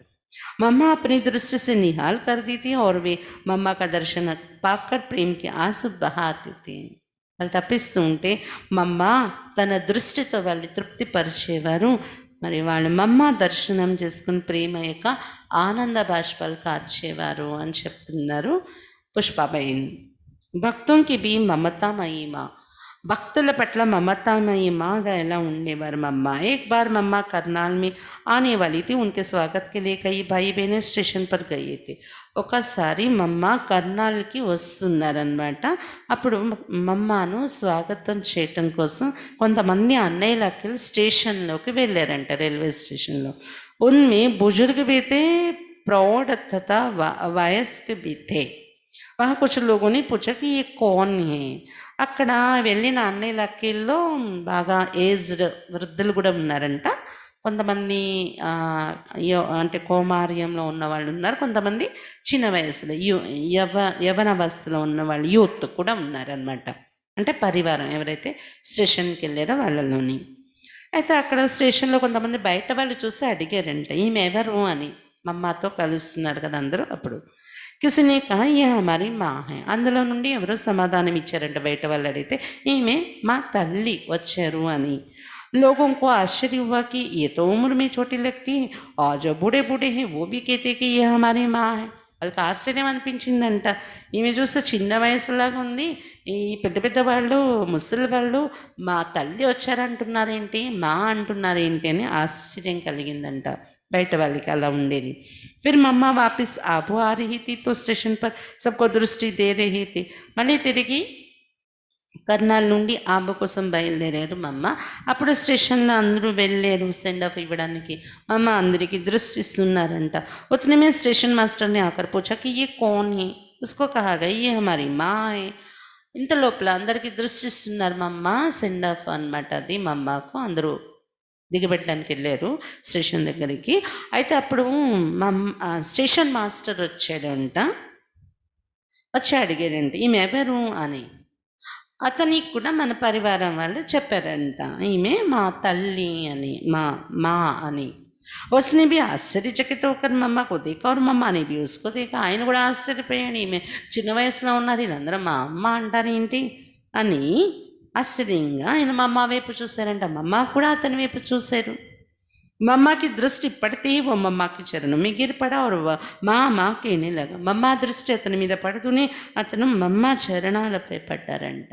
मम्मा अपनी दृष्टि से निहाल कर दी थी और वे मम्मा का दर्शन पाकर प्रेम के आंसू बहाते थे. వాళ్ళు తప్పిస్తూ ఉంటే మమ్మ తన దృష్టితో వాళ్ళని తృప్తిపరిచేవారు. మరి వాళ్ళు మమ్మ దర్శనం చేసుకుని ప్రేమ యొక్క ఆనంద బాష్పాలు కార్చేవారు అని చెప్తున్నారు పుష్పాబైన్. భక్తునికి బి మమతామయీ మా, భక్తుల పట్ల ममतामयी माँगा ఎలా ఉండేవారు मम्मा. एक बार मम्मा करनाल में आने वाली थी. उनके स्वागत के लिए कई भाई बहनें स्टेशन पर गए थे. ఒకసారి మమ్మ కర్నాల్కి వస్తున్నారనమాట. అప్పుడు మమ్మను స్వాగతం చేయటం కోసం కొంతమంది అన్నయ్యలకి స్టేషన్లోకి వెళ్ళారంట, రైల్వే స్టేషన్లో. उनमें बुजुर्ग भी थे, प्रौढ़ तथा वयस्क भी थे. वहाँ कुछ लोगों ने पूछा कि ये कौन है. అక్కడ వెళ్ళిన అన్నయ్యలకిల్లో బాగా ఏజ్డ్ వృద్ధులు కూడా ఉన్నారంట. కొంతమంది అంటే కౌమార్యంలో ఉన్న వాళ్ళు ఉన్నారు, కొంతమంది చిన్న వయసులో యవనవస్థలో ఉన్న వాళ్ళు యూత్ కూడా ఉన్నారనమాట. అంటే పరివారం ఎవరైతే స్టేషన్కి వెళ్ళారో వాళ్ళలోని. అయితే అక్కడ స్టేషన్లో కొంతమంది బయట వాళ్ళు చూసి అడిగారంట ఈమె ఎవరు అని. మమ్మతో కలుస్తున్నారు కదా అందరూ. అప్పుడు కిసినే కహా ये हमारी माँ है. అందులో నుండి ఎవరో సమాధానం ఇచ్చారంట బయట వాళ్ళు అడిగితే ఈమె మా తల్లి వచ్చారు అని. लोगों को आश्चर्य हुआ कि ये तो उम्र में छोटी लगती है और जो बूढ़े बूढ़े हैं वो भी कहते कि ये हमारी माँ है. వాళ్ళకి ఆశ్చర్యం అనిపించిందంట. ఈమె చూస్తే చిన్న వయసులాగా ఉంది, ఈ పెద్ద పెద్ద వాళ్ళు ముసలి వాళ్ళు మా తల్లి వచ్చారంటున్నారేంటి, మా అంటున్నారేంటి అని ఆశ్చర్యం కలిగిందంట బయట వాళ్ళకి. అలా ఉండేది. फिर मम्मा वापस आबू आ रही थी तो स्टेशन पर सबको दृष्टि दे रही थी. మళ్ళీ తిరిగి కర్నాల్ నుండి ఆబు కోసం బయలుదేరారు మమ్మ. అప్పుడు స్టేషన్లో అందరూ వెళ్ళారు సెండ్ ఆఫ్ ఇవ్వడానికి. మమ్మ అందరికీ దృష్టి ఇస్తున్నారంట. उतने में स्टेशन मास्टर ने आकर पूछा कि ये कौन है. उसको कहा गया ये हमारी माँ है. ఇంత లోపల అందరికీ దృష్టి ఇస్తున్నారు మమ్మ. సెండ్ ఆఫ్ అనమాట అది మమ్మకు. అందరూ దిగబెట్టడానికి వెళ్ళారు స్టేషన్ దగ్గరికి. అయితే అప్పుడు స్టేషన్ మాస్టర్ వచ్చాడంట. వచ్చి అడిగాడంట ఈమె ఎవరు అని. అతనికి కూడా మన పరివారం వాళ్ళు చెప్పారంట ఈమె మా తల్లి అని, మా అని. उसने भी आश्चर्यचकित होकर मम्मा को देखा और मम्मा ने भी उसको देखा. ఆయన కూడా ఆశ్చర్యపోయాడు, ఈమె చిన్న వయసులో ఉన్నారు, వీళ్ళందరూ మా అమ్మ అంటారేంటి అని ఆశ్చర్యంగా ఆయన మమ్మ వైపు చూశారంట. మమ్మ కూడా అతని వైపు చూశారు. मम्मा की दृष्टि पड़ते ही वो मम्मा के चरणों में गिर पड़ा और वह माँ कहने लगा. मम्मा दृष्टि అతని మీద పడుతూనే అతను మమ్మ చరణాలపై పడ్డారంట,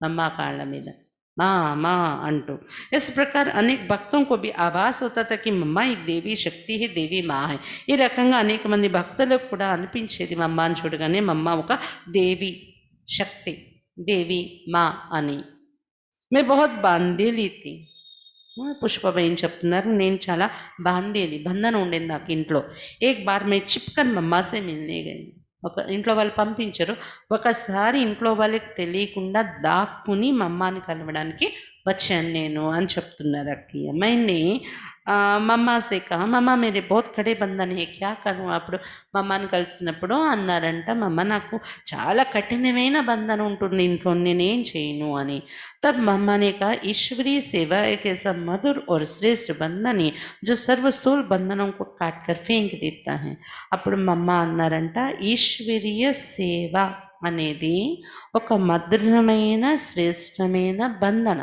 मम्मा కాళ్ళ మీద మా అంటూ. इस प्रकार अनेक भक्तों को भी आभास होता था कि मम्मा एक देवी शक्ति है, देवी माँ है. ఈ రకంగా అనేక మంది భక్తులకు కూడా అనిపించేది మమ్మని చూడగానే మమ్మ ఒక దేవి శక్తి, దేవి మా అని. मैं बहुत बांधेली थी. పుష్పబైన్ చెప్తున్నారు నేను చాలా బాంధేది, బంధన ఉండేది నాకు ఇంట్లో. ఏక్ బార్ మే చిప్కన్ మమ్మాసే మిల్నే గయి. ఒక ఇంట్లో వాళ్ళు పంపించారు. ఒకసారి ఇంట్లో వాళ్ళకి తెలియకుండా దాక్కుని మమ్మని కలవడానికి వచ్చాను నేను అని చెప్తున్నారు అక్కయ్య. మైనే మమ్మ సే కహా మమ్మ మేరే బహుత్ కడే బంధన్ హే క్యా కరు. అప్పుడు మమ్మని కలిసినప్పుడు అన్నారంట మమ్మ నాకు చాలా కఠినమైన బంధన ఉంటుంది ఇంట్లో, నేనేం చేయను అని. तब मम्मा ने कहा ईश्वरीय सेवा एक ऐसा मधुर और श्रेष्ठ बंधन है जो सर्वस्थूल बंधनों को काट कर फेंक देता है. అప్పుడు మమ్మ అన్నారంట ఈశ్వరీయ సేవ అనేది ఒక మధురమైన శ్రేష్టమైన బంధన.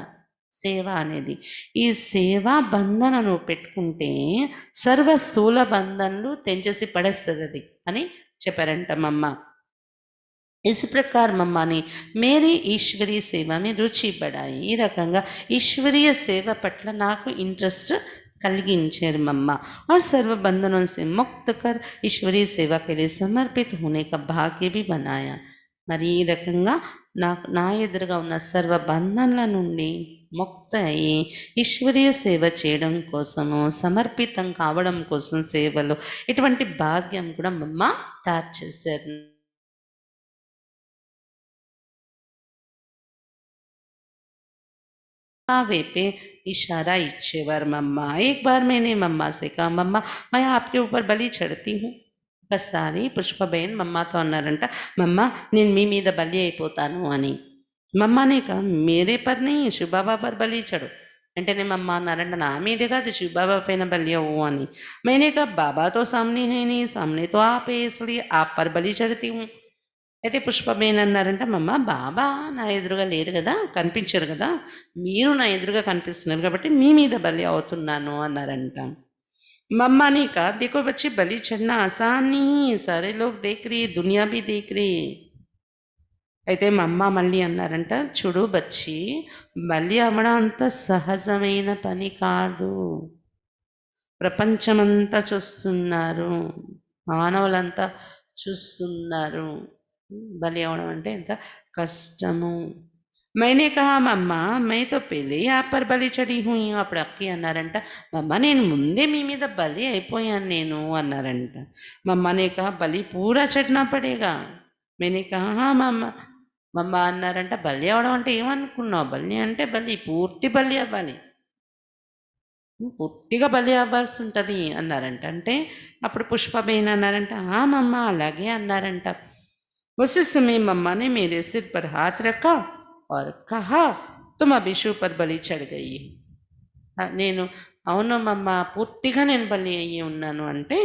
సేవ అనేది ఈ సేవా బంధనను పెట్టుకుంటే సర్వ స్థూల బంధనలు తెంచేసి పడేస్తుంది అది అని చెప్పారంట మమ్మ. इस प्रकार मम्मा ने मेरी ఈశ్వరీయ సేవ में రుచి बढ़ाई. ఈ రకంగా ఈశ్వరీయ సేవ పట్ల నాకు ఇంట్రెస్ట్ కలిగించారు మమ్మ. और सर्व बंधनों से मुक्त कर ईश्वरीय सेवा के लिए समर्पित होने का भाग्य भी बनाया. మరి ఈ రకంగా నా ఎదురుగా ఉన్న సర్వ బంధనల నుండి ముక్త అయ్యి ఈశ్వరీయ సేవ చేయడం కోసము, సమర్పితం కావడం కోసం సేవలో ఇటువంటి భాగ్యం కూడా మమ్మ తయారు చేశారు. वे पे इशारा इच्छेवर मम्मा. एक बार मैंने मम्मा से कहा, मम्मा मैं आपके ऊपर बलि चढ़ती हूँ. ఒకసారి పుష్పబేన్ మమ్మతో అన్నారంట, మమ్మ నేను మీ మీద బలి అయిపోతాను అని. మమ్మనే కా మేరే పర్ నీ శివబాబా పర్ బలి చడు. వెంటనే మమ్మ అన్నారంట, నా మీదే కాదు శివబాబా పైన బలి అవ్వు అని. मैंने कहा बाबा तो सामने है नहीं, सामने तो आप है, इसलिए आप पर बलि चढ़ती हूँ. అయితే పుష్పబేన్ అన్నారంట, మమ్మ బాబా నా ఎదురుగా లేరు కదా, కనిపించరు కదా, మీరు నా ఎదురుగా కనిపిస్తున్నారు కాబట్టి మీ మీద బలి అవుతున్నాను అన్నారంట. मम्मा ने कहा, देखो बच्चे बलि चढ़ना आसान नहीं, सारे लोग देख रही है, दुनिया भी देख रही है. అయితే మమ్మ మళ్ళీ అన్నారంట, చూడు బచ్చి, బలి అవ్వడం అంత సహజమైన పని కాదు, ప్రపంచమంతా చూస్తున్నారు, మానవులంతా చూస్తున్నారు, బలి అవ్వడం అంటే ఎంత కష్టము. मैंने कहा मम्मा मैं तो पहले ही आप पर బలి చడి हुई हूँ. అప్పుడు అక్కి అన్నారంట, మమ్మ నేను ముందే మీ మీద బలి అయిపోయాను నేను అన్నారంట. మమ్మనే కహా బలి పూరా చడ్నా పడేగా. मैंने कहा हाँ మమ్మ. మమ్మ అన్నారంట, బలి అవడం అంటే ఏమనుకున్నావు, బలి అంటే బలి, పూర్తి బలి అవ్వాలి, పూర్తిగా బలి అవ్వాల్సి ఉంటుంది అన్నారంట. అంటే అప్పుడు పుష్పబేన్ అన్నారంట, మమ్మ అలాగే అన్నారంట. उसी समय मम्मा ने मेरे सिर पर हाथ रखा और कहा, तुम अभी शिव पर बलि चढ़ गई. నేను అవును మమ్మ పూర్తిగా నేను బలి అయ్యి ఉన్నాను అంటే,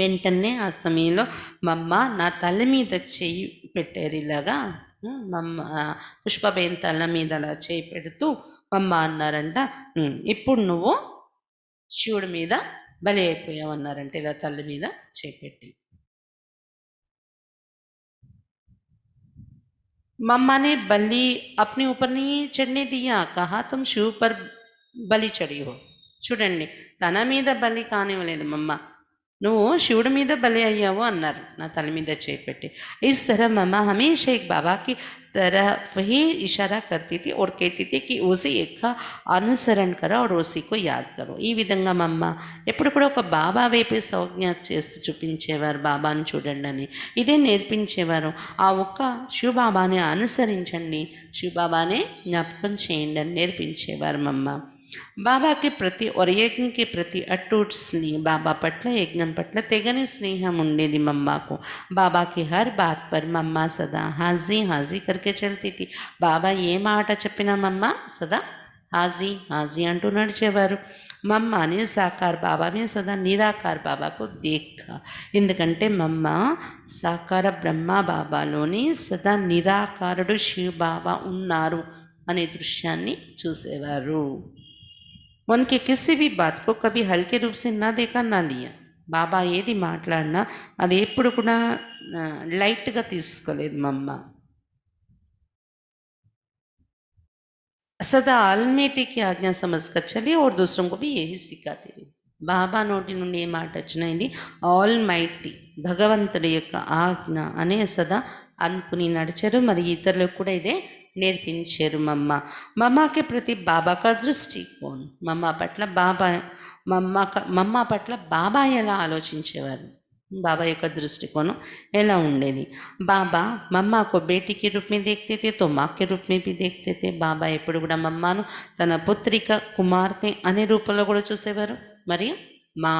వెంటనే ఆ సమయంలో మమ్మ నా తల మీద చేయి పెట్టారు ఇలాగా. మమ్మ పుష్పబేన్ తల మీద అలా చేయి పెడుతూ మమ్మ అన్నారంట, ఇప్పుడు నువ్వు శివుడి మీద బలి అయిపోయావు అన్నారంట, ఇలా తల మీద చేయి పెట్టి. मम्मा ने बलि अपने ऊपर नहीं चढ़ने दिया, कहा तुम शिव पर बलि चढ़ी हो. చూడండి, తన మీద బలి కానివ్వలేదు మమ్మ, నువ్వు శివుడి మీద బలి అయ్యావు అన్నారు నా తల మీద చేపెట్టి. इस तरह मम्मा हमेशा एक बाबा की तरफ ही इशारा करती थी और कहती थी कि उसी एक का అనుసరణ करो और उसी को याद करो. ఈ విధంగా మమ్మ ఎప్పుడు కూడా ఒక బాబా వైపే సంజ్ఞ చేసి చూపించేవారు, బాబాను చూడండి అని, ఇదే నేర్పించేవారు. ఆ ఒక్క శివబాబాని అనుసరించండి, శివబాబానే జ్ఞాపకం చేయండి అని నేర్పించేవారు మమ్మ. బాబా के प्रति और यज्ञ के प्रति अटूट स्नेह, बाबा पट्ल यज्ञ पट्ल తెగని స్నేహం ఉండేది మమ్మకు. బాబా की हर बात पर मम्मा सदा हाजी हाजी करके चलती थी. బాబా ఏ మాట చెప్పినా మమ్మ సదా హాజీ హాజీ అంటూ నడిచేవారు. మమ్మని సాకార్ బాబా మే సదా నిరాకార్ బాబాకు देखा. ఎందుకంటే మమ్మ సాకార బ్రహ్మ బాబాలోని సదా నిరాకారుడు శివ బాబా ఉన్నారు అనే దృశ్యాన్ని చూసేవారు. उनके किसी भी बात को कभी हल्के रूप से ना देखा ना लिया. బాబా ఏది మాట్లాడినా అది ఎప్పుడు కూడా లైట్గా తీసుకోలేదు మమ్మ. सदा आलमेटी की आज्ञा समझकर चली और दूसरों को भी यही सिखाती रही. బాబా నోటి నుండి ఏ మాట వచ్చినా ఇది ఆల్ మైటీ, భగవంతుడి యొక్క ఆజ్ఞ అనే సదా అనుకుని నడిచారు. మరి ఇతరులకు కూడా ఇదే నేర్పించారు మమ్మ. మమ్మకి ప్రతి బాబా కా దృష్టికోణం, మమ్మ పట్ల మమ్మ పట్ల బాబా ఎలా ఆలోచించేవారు, బాబా యొక్క దృష్టికోణం ఎలా ఉండేది. బాబా మమ్మ को बेटी के रूप में देखते थे तो माँ के रूप में भी देखते थे. బాబా ఎప్పుడు కూడా మమ్మను తన పుత్రిక కుమార్తె అనే రూపంలో కూడా చూసేవారు, మరియు మా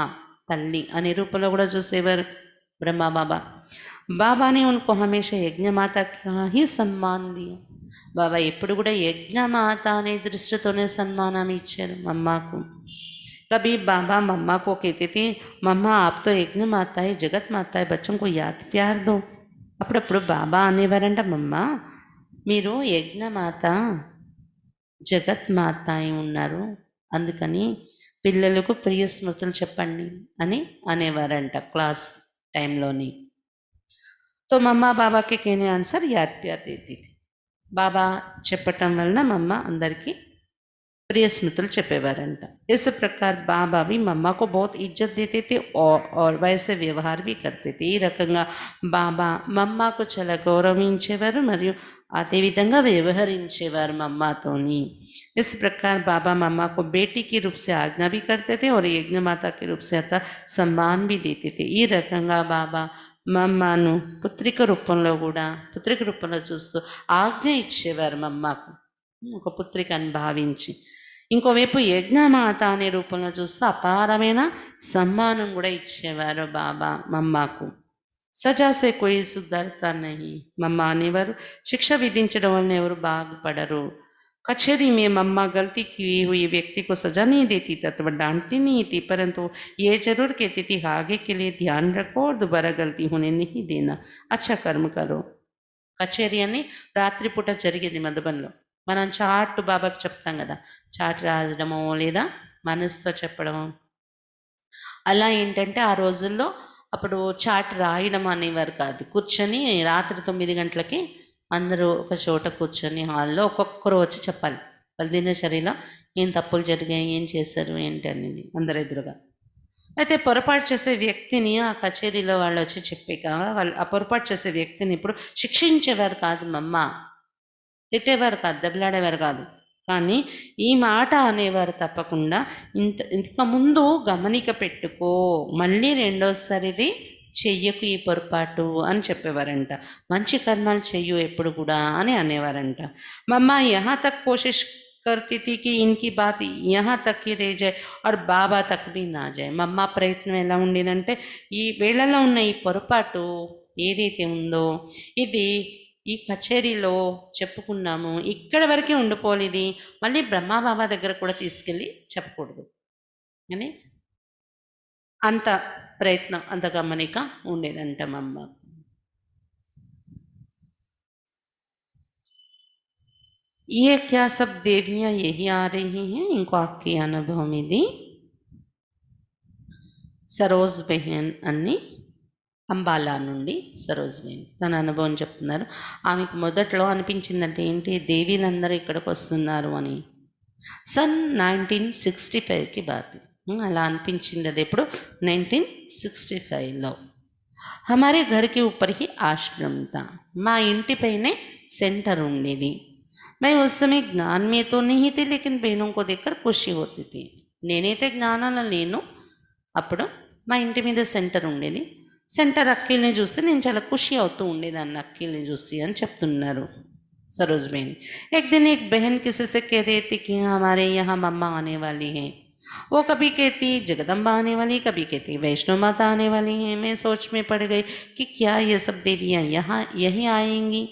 తల్లి అనే రూపంలో కూడా చూసేవారు బ్రహ్మ బాబా. బాబా ने उनको हमेशा यज्ञमाता का ही सम्मान दिया. బాబా ఎప్పుడు కూడా యజ్ఞమాత అనే దృష్టితోనే సన్మానం ఇచ్చారు మమ్మకు. कभी बाबा मम्मा को कहते थे, मम्मा आप तो यज्ञ माता है, जगत माता है, बच्चों को याद प्यार दो. అప్పుడప్పుడు బాబా అనేవారంట, మమ్మ మీరు యజ్ఞమాత జగత్ మాత అయి ఉన్నారు, అందుకని పిల్లలకు ప్రియ స్మృతులు చెప్పండి అని అనేవారంట క్లాస్ టైంలోని. तो मम्मा बाबा के कहने अनुसार याद प्यार देती थी. బాబా చెప్పటం వలన మమ్మ అందరికీ प्रिय स्मृतुल చెప్పేవారంట. इस प्रकार बाबा भी मम्मा को बहुत इज्जत देते थे और वैसे व्यवहार भी करते थे. ఈ రకంగా బాబా మమ్మకు చాలా గౌరవించేవారు మరియు అదే విధంగా వ్యవహరించేవారు మమ్మతోని. इस प्रकार बाबा मम्मा को बेटी के रूप से आज्ञा भी करते थे और यज्ञ माता के रूप से अतः सम्मान भी देते थे. ఈ రకంగా బాబా మమ్మను పుత్రిక రూపంలో కూడా పుత్రిక రూపంలో చూస్తూ ఆజ్ఞ ఇచ్చేవారు మమ్మకు, ఒక పుత్రికని భావించి. ఇంకోవైపు యజ్ఞమాత అనే రూపంలో చూస్తూ అపారమైన సమ్మానం కూడా ఇచ్చేవారు బాబా మమ్మకు. సజాసే కోయి సుధరతా నహీ, మమ్మ అనేవారు శిక్ష విధించడం వలన ఎవరు బాగుపడరు. कचहरी में मम्मा गलती की हुई व्यक्ति को सजा नहीं देती थी अथवा डांटती नहीं थी, परंतु ये जरूर कहती थी आगे के लिए ध्यान रखो और दोबारा गलती होने नहीं देना, अच्छा कर्म करो. కచేరీ అని రాత్రిపూట జరిగేది మధుబన్లో. మనం చాట్ బాబాకి చెప్తాం కదా, చాట్ రాయడమో లేదా మనసుతో చెప్పడమో. అలా ఏంటంటే ఆ రోజుల్లో అప్పుడు చాట్ రాయడం అనేవారు కాదు. కూర్చొని రాత్రి 9 గంటలకి అందరూ ఒక చోట కూర్చొని హాల్లో ఒక్కొక్కరు వచ్చి చెప్పాలి వాళ్ళ దినచర్యలో ఏం తప్పులు జరిగాయి, ఏం చేశారు ఏంటి అనేది అందరు ఎదురుగా. అయితే పొరపాటు చేసే వ్యక్తిని ఆ కచేరీలో వాళ్ళు వచ్చి చెప్పాక వాళ్ళు ఆ పొరపాటు చేసే వ్యక్తిని ఇప్పుడు శిక్షించేవారు కాదు, మమ్మ తిట్టేవారు కాదు, దెబ్బలాడేవారు కాదు. కానీ ఈ మాట అనేవారు తప్పకుండా, ఇంత ముందు గమనిక పెట్టుకో, మళ్ళీ రెండోసారి చెయ్యకు ఈ పొరపాటు అని చెప్పేవారంట. మంచి కర్మాలు చెయ్యు ఎప్పుడు కూడా అని అనేవారంట. మమ్మ యహా తక్ కోషిష్ करती थी कि इनकी बात यहाँ तक ही रह जाए और బాబా తక్ भी ना जाए. మమ్మ ప్రయత్నం ఎలా ఉండేదంటే ఈ వేళలో ఉన్న ఈ పొరపాటు ఏదైతే ఉందో ఇది ఈ కచేరీలో చెప్పుకున్నాము ఇక్కడ వరకే ఉండిపోవాలి, ఇది మళ్ళీ బ్రహ్మబాబా దగ్గర కూడా తీసుకెళ్ళి చెప్పకూడదు అని అంత ప్రయత్నం, అంత గమనిక ఉండేదంట మమ్మ. ये क्या सब देवियां यही आ रही हैं, इनको आपके अनुभव में दी. సరోజ్ బెహన్ అని అంబాలా నుండి సరోజ్ బెహన్ తన అనుభవం చెప్తున్నారు. ఆమెకు మొదట్లో అనిపించిందంటే ఏంటి దేవీలందరూ ఇక్కడికి వస్తున్నారు అని. सन 1965కి బాత్ అలా అనిపించింది. అది ఎప్పుడు 1965లో. हमारे घर के ऊपर ही आश्रम था, మా ఇంటి పైనే సెంటర్ ఉండేది. मैं उस समय ज्ञान में तो नहीं थी लेकिन बहनों को देखकर खुशी होती थी. నేనైతే జ్ఞానంలో లేను, అప్పుడు మా ఇంటి మీద సెంటర్ ఉండేది. సెంటర్ అక్కిల్ని చూస్తే నేను చాలా ఖుషి అవుతూ ఉండేదాన్ని అక్కిల్ని చూసి అని చెప్తున్నారు सरोज बहन. एक दिन एक बहन किसी से कह रही थी कि हमारे यहाँ मम्मा आने वाली है. वो कभी कहती जगदम्बा आने वाली, कभी कहती वैष्णो माता आने वाली है. मैं सोच में पड़ गई कि क्या ये सब देवियाँ यहाँ यहीं आएंगी.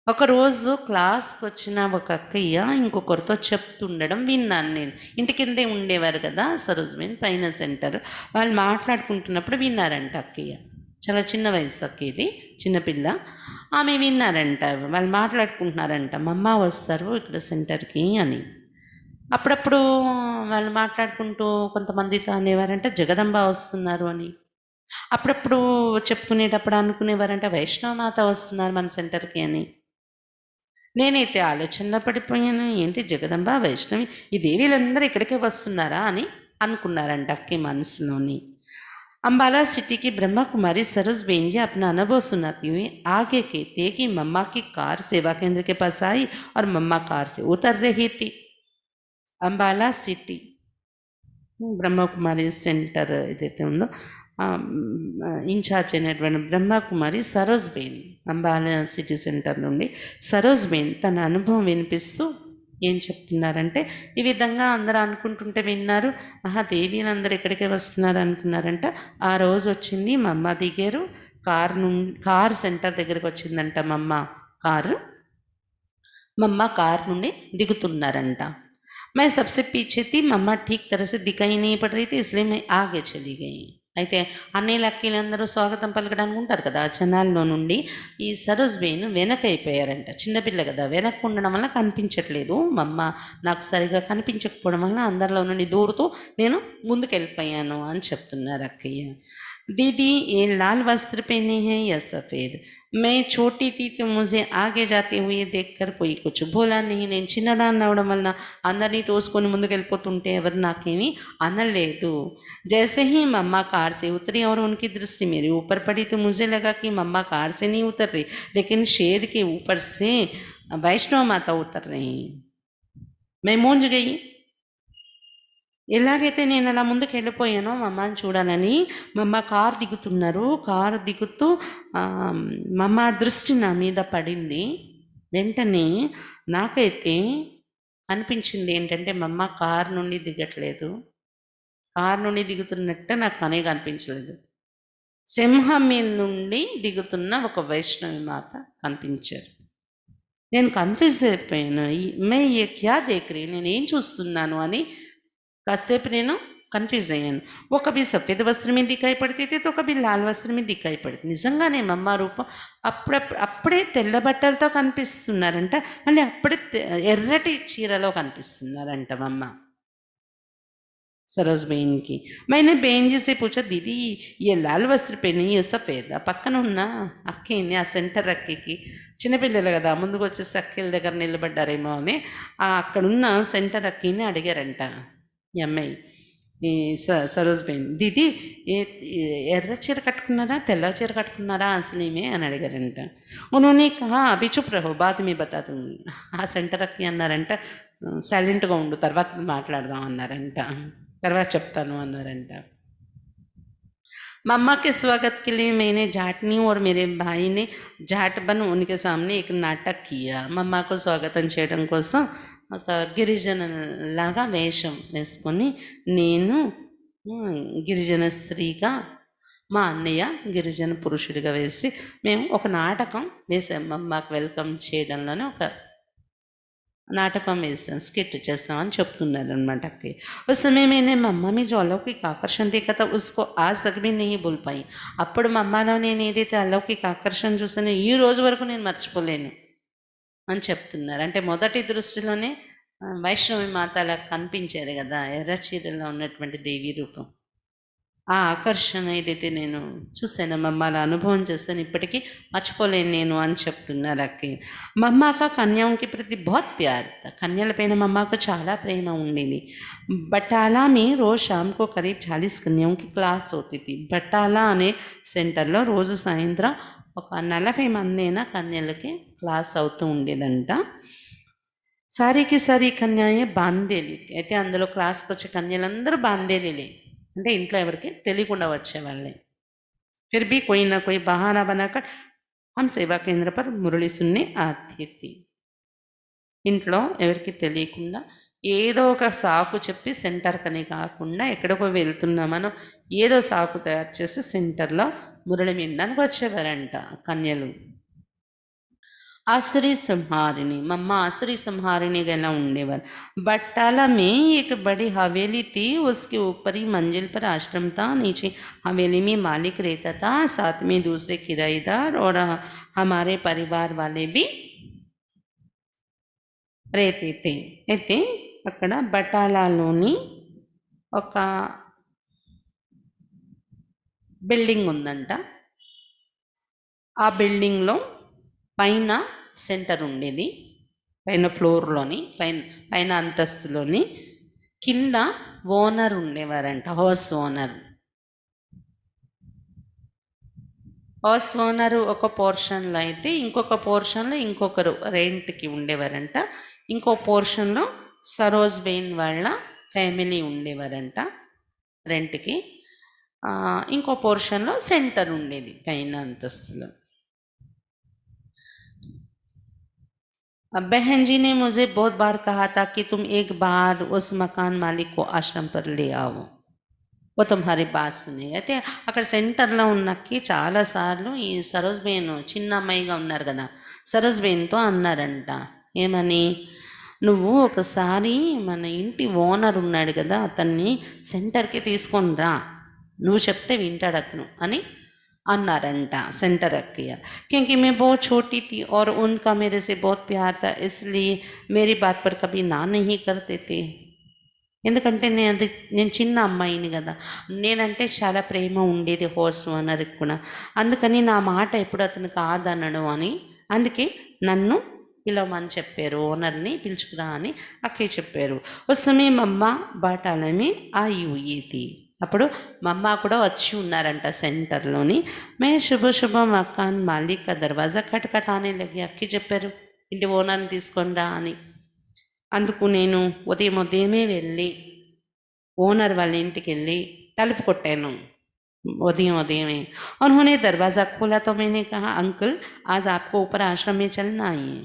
ఒక రోజు క్లాస్కి వచ్చిన ఒక అక్కయ్య ఇంకొకరితో చెప్తుండడం విన్నాను నేను. ఇంటి కిందే ఉండేవారు కదా సరోజ్బెన్ పైన సెంటర్, వాళ్ళు మాట్లాడుకుంటున్నప్పుడు విన్నారంట. అక్కయ్య చాలా చిన్న వయసు అక్కయ్యది, చిన్నపిల్ల. ఆమె విన్నారంట, వాళ్ళు మాట్లాడుకుంటున్నారంట మమ్మ వస్తారు ఇక్కడ సెంటర్కి అని. అప్పుడప్పుడు వాళ్ళు మాట్లాడుకుంటూ కొంతమందితో అనేవారంట జగదంబ వస్తున్నారు అని. అప్పుడప్పుడు చెప్పుకునేటప్పుడు అనుకునేవారంట వైష్ణవమాత వస్తున్నారు మన సెంటర్కి అని. నేనైతే ఆలోచనలో పడిపోయాను, ఏంటి జగదంబ వైష్ణవి ఈ దేవీలందరూ ఇక్కడికే వస్తున్నారా అని అనుకున్నారంట అక్కి మనసులోని. अंबाला सिटी की ब्रह्मा कुमारी सरोज बहन जी अपना अनुभव सुनाती हुई आगे कहते कि मम्मा की कार सेवा केंद्र के पास आई और मम्मा कार से उतर रही थी. अंबाला सिटी ब्रह्मा कुमारी सेंटर ఏదైతే ఉందో ఇన్ఛార్జ్ అయినటువంటి బ్రహ్మకుమారి సరోజ్ బెహన్ అంబాలా సిటీ సెంటర్ నుండి సరోజ్ బెహన్ తన అనుభవం వినిపిస్తూ ఏం చెప్తున్నారంటే, ఈ విధంగా అందరూ అనుకుంటుంటే విన్నారు. దేవీని అందరు ఇక్కడికే వస్తున్నారు అనుకున్నారంట. ఆ రోజు వచ్చింది మా అమ్మ దిగారు, కార్ సెంటర్ దగ్గరికి వచ్చిందంట మమ్మ కారు. మమ్మ కార్ నుండి దిగుతున్నారంట. मैं सबसे पीछे थी, मम्मा ठीक तरह से दिखाई नहीं पड़ रही थी इसलिए मैं आगे चली गई. అయితే అన్నయ్యలు అక్కలందరూ స్వాగతం పలకడానికి ఉంటారు కదా, ఆ జనాల్లో నుండి ఈ సరోజ్బేన్ వెనకైపోయారంట. చిన్నపిల్ల కదా, వెనక్కి ఉండడం వల్ల కనిపించట్లేదు. మా అమ్మ నాకు సరిగా కనిపించకపోవడం వల్ల అందరిలో నుండి దూరుతూ నేను ముందుకెళ్ళిపోయాను అని చెప్తున్నారు అక్కయ్య. दीदी ये लाल वस्त्र पहने हैं या सफ़ेद, मैं छोटी थी तो मुझे आगे जाते हुए देखकर कोई कुछ बोला नहीं. నేను చిన్నదాన్ని అవడం వలన అందరినీ తోసుకొని ముందుకెళ్ళిపోతుంటే ఎవరు నాకేమీ అనలేదు. जैसे ही मम्मा कार से उतरी और उनकी दृष्टि मेरे ऊपर पड़ी तो मुझे लगा कि मम्मा कार से नहीं उतर रही, लेकिन शेर के ऊपर से वैष्णव माता उतर रही. मैं मूंझ गई. ఎలాగైతే నేను అలా ముందుకు వెళ్ళిపోయానో మా అమ్మని చూడాలని, మా అమ్మ కారు దిగుతున్నారు. కారు దిగుతూ మా అమ్మ దృష్టి నా మీద పడింది. వెంటనే నాకైతే అనిపించింది ఏంటంటే, మా అమ్మ కారు నుండి దిగట్లేదు, కారు నుండి దిగుతున్నట్టు నాకు కనేగా అనిపించలేదు. సింహం మీద నుండి దిగుతున్న ఒక వైష్ణవి మాత కనిపించారు. నేను కన్ఫ్యూజ్ అయిపోయాను. మే ఏ క్యా దేఖ్ రही, నేనేం చూస్తున్నాను అని कासेप నేను కన్ఫ్యూజ్ అయ్యాను. वो कभी सफ़ेद वस्त्र में दिखाई पड़ती थी तो कभी लाल वस्त्र में दिखाई पड़ती. నిజంగానే మమ్మ రూపం అప్పుడే తెల్ల బట్టలతో కనిపిస్తున్నారంట, మళ్ళీ అప్పుడే ఎర్రటి చీరలో కనిపిస్తున్నారంట మమ్మ సరోజ్ బేన్కి. मैंने బేన్ जी से पूछा, दीदी ये लाल वस्त्र पहने ये सफ़ेद. ఆ పక్కన ఉన్న అక్కేంది, ఆ సెంటర్ అక్కకి, చిన్నపిల్లలు కదా, ముందుకు వచ్చేసి అక్కల దగ్గర నిలబడ్డారేమో ఆమె. అక్కడున్న సెంటర్ అక్కని అడిగారంట ఈ అమ్మాయి, ఈ సరోజ్ బేన్, దీది ఎర్ర చీర కట్టుకున్నారా తెల్ల చీర కట్టుకున్నారా అసలేమే అని అడిగారంట. ఉన్होंने कहा अभी चुप रहो बाद में बता दूंगी. ఆ సెంటర్ అక్కి అన్నారంట, సైలెంట్గా ఉండు తర్వాత మాట్లాడదాం అన్నారంట, తర్వాత చెప్తాను అన్నారంట. मम्मा के स्वागत के लिए मैंने जाटनी और मेरे भाई ने जाट बन उनके सामने एक नाटक किया. मम्मा को स्वागతం చేయడం కోసం ఒక గిరిజన లాగా వేషం వేసుకొని నేను గిరిజన స్త్రీగా, మా అన్నయ్య గిరిజన పురుషుడిగా వేసి మేము ఒక నాటకం వేసాం. మమ్మకు వెల్కమ్ చేయడంలోనే ఒక నాటకం వేసాం, స్కిట్ చేస్తామని చెప్తున్నారు అనమాట అక్కయ్య. उस समय मैंने मम्मा में जो अलौकिक आकर्षण देखा था उसको आज तक भी नहीं भूल पाई. అప్పుడు మా అమ్మలో నేను ఏదైతే అలౌకిక ఆకర్షణ చూసానో ఈ రోజు వరకు నేను మర్చిపోలేను అని చెప్తున్నారు. అంటే మొదటి దృష్టిలోనే వైష్ణవి మాత అలా కనిపించారు కదా, ఎర్ర చీరలో ఉన్నటువంటి దేవీ రూపం. ఆ ఆకర్షణ ఏదైతే నేను చూశాను, మమ్మ అలా అనుభవం చేస్తాను, ఇప్పటికీ మర్చిపోలేను నేను అని చెప్తున్నారు అక్కయ్య. మమ్మాక కన్యాకి ప్రతి బహుత్ ప్యార్, కన్యలపైన మమ్మాకు చాలా ప్రేమ ఉండేది. బటాలా మీ రోజు షామ్కో కరీబ్ 40 కన్యాకి క్లాస్ అవుతుంది. బటాలా అనే సెంటర్లో రోజు సాయంత్రం ఒక 40 మందైనా కన్యలకి క్లాస్ అవుతూ ఉండేదంట. సారీకి సారీ కన్యాయే బాందేలి. అయితే అందులో క్లాస్కి వచ్చే కన్యలందరూ బాందేలీలే, అంటే ఇంట్లో ఎవరికి తెలియకుండా వచ్చేవాళ్ళే. फिर भी कोई ना कोई बहाना बनाकर हम सेवा केंद्र पर मुरली सुनने आती थी. ఇంట్లో ఎవరికి తెలియకుండా ఏదో ఒక సాకు చెప్పి సెంటర్కని కాకుండా ఎక్కడికో వెళ్తున్నామనో ఏదో సాకు తయారు చేసి సెంటర్లో మురళి వినడానికి వచ్చేవారంట కన్యలు. आसुरी संहारिणी, मम्मा आसुरी संहारिणी गला ఉండేవారు. बटाला में एक बड़ी हवेली थी, उसके ऊपर ही मंजिल पर आश्रम था. नीचे हवेली में मालिक रहता था, साथ में दूसरे किराएदार और हमारे परिवार वाले भी रहते थे. అయితే అక్కడ బటాలాలోని ఒక బిల్డింగ్ ఉందంట. ఆ బిల్డింగ్లో పైన సెంటర్ ఉండేది, పైన ఫ్లోర్లోని పైన అంతస్తులోని కింద ఓనర్ ఉండేవారంట, హౌస్ ఓనర్. హౌస్ ఓనరు ఒక పోర్షన్లో అయితే ఇంకొక పోర్షన్లో ఇంకొకరు రెంట్కి ఉండేవారంట. ఇంకో పోర్షన్లో సరోజ్ బేన్ వాళ్ళ ఫ్యామిలీ ఉండేవారంట రెంట్కి. ఇంకో పోర్షన్లో సెంటర్ ఉండేది పైన అంతస్తులో. बहन जी ने मुझे बहुत बार कहा था कि तुम एक बार उस मकान मालिक को आश्रम पर ले आओ, वो तुम्हारी बात सुने. అయితే అక్కడ సెంటర్లో ఉన్నకి చాలాసార్లు ఈ సరోజ్ బేన్ చిన్న అమ్మాయిగా ఉన్నారు కదా, సరోజ్ బేన్తో అన్నారంట, ఏమని, నువ్వు ఒకసారి మన ఇంటి ఓనర్ ఉన్నాడు కదా అతన్ని సెంటర్కి తీసుకొని రా, నువ్వు చెప్తే వింటాడు అతను అని అన్నారంట सेंटर अक्किया। क्योंकि मैं बहुत छोटी थी और उनका मेरे से बहुत प्यार था, इसलिए मेरी बात पर कभी ना नहीं करते थे। ఎందుకంటే నేను చిన్న అమ్మాయిని కదా, నేనంటే చాలా ప్రేమ ఉండేది హౌస్ ఓనర్కి కూడా, అందుకని నా మాట ఎప్పుడు అతను కాదనడు అని, అందుకే నన్ను పిలవమని చెప్పారు, ఓనర్ని పిలుచుకురా అని అక్కే చెప్పారు। उस समय मम्मा बाटाला में आई हुई थी। అప్పుడు మమ్మ కూడా వచ్చి ఉన్నారంట సెంటర్లోని। మే శుభ శుభ మకాన్ మాలిక్ కా దర్వాజా ఖటఖటానే లగి, అక్కి చెప్పారు ఇంటి ఓనర్ని తీసుకొని రా అని। అందుకు నేను ఉదయమే వెళ్ళి ఓనర్ వాళ్ళ ఇంటికి వెళ్ళి తలుపు కొట్టాను ఉదయమే। उन्होंने दरवाज़ा खोला तो मैंने कहा अंकल आज आपको ऊपर आश्रम में चलना है।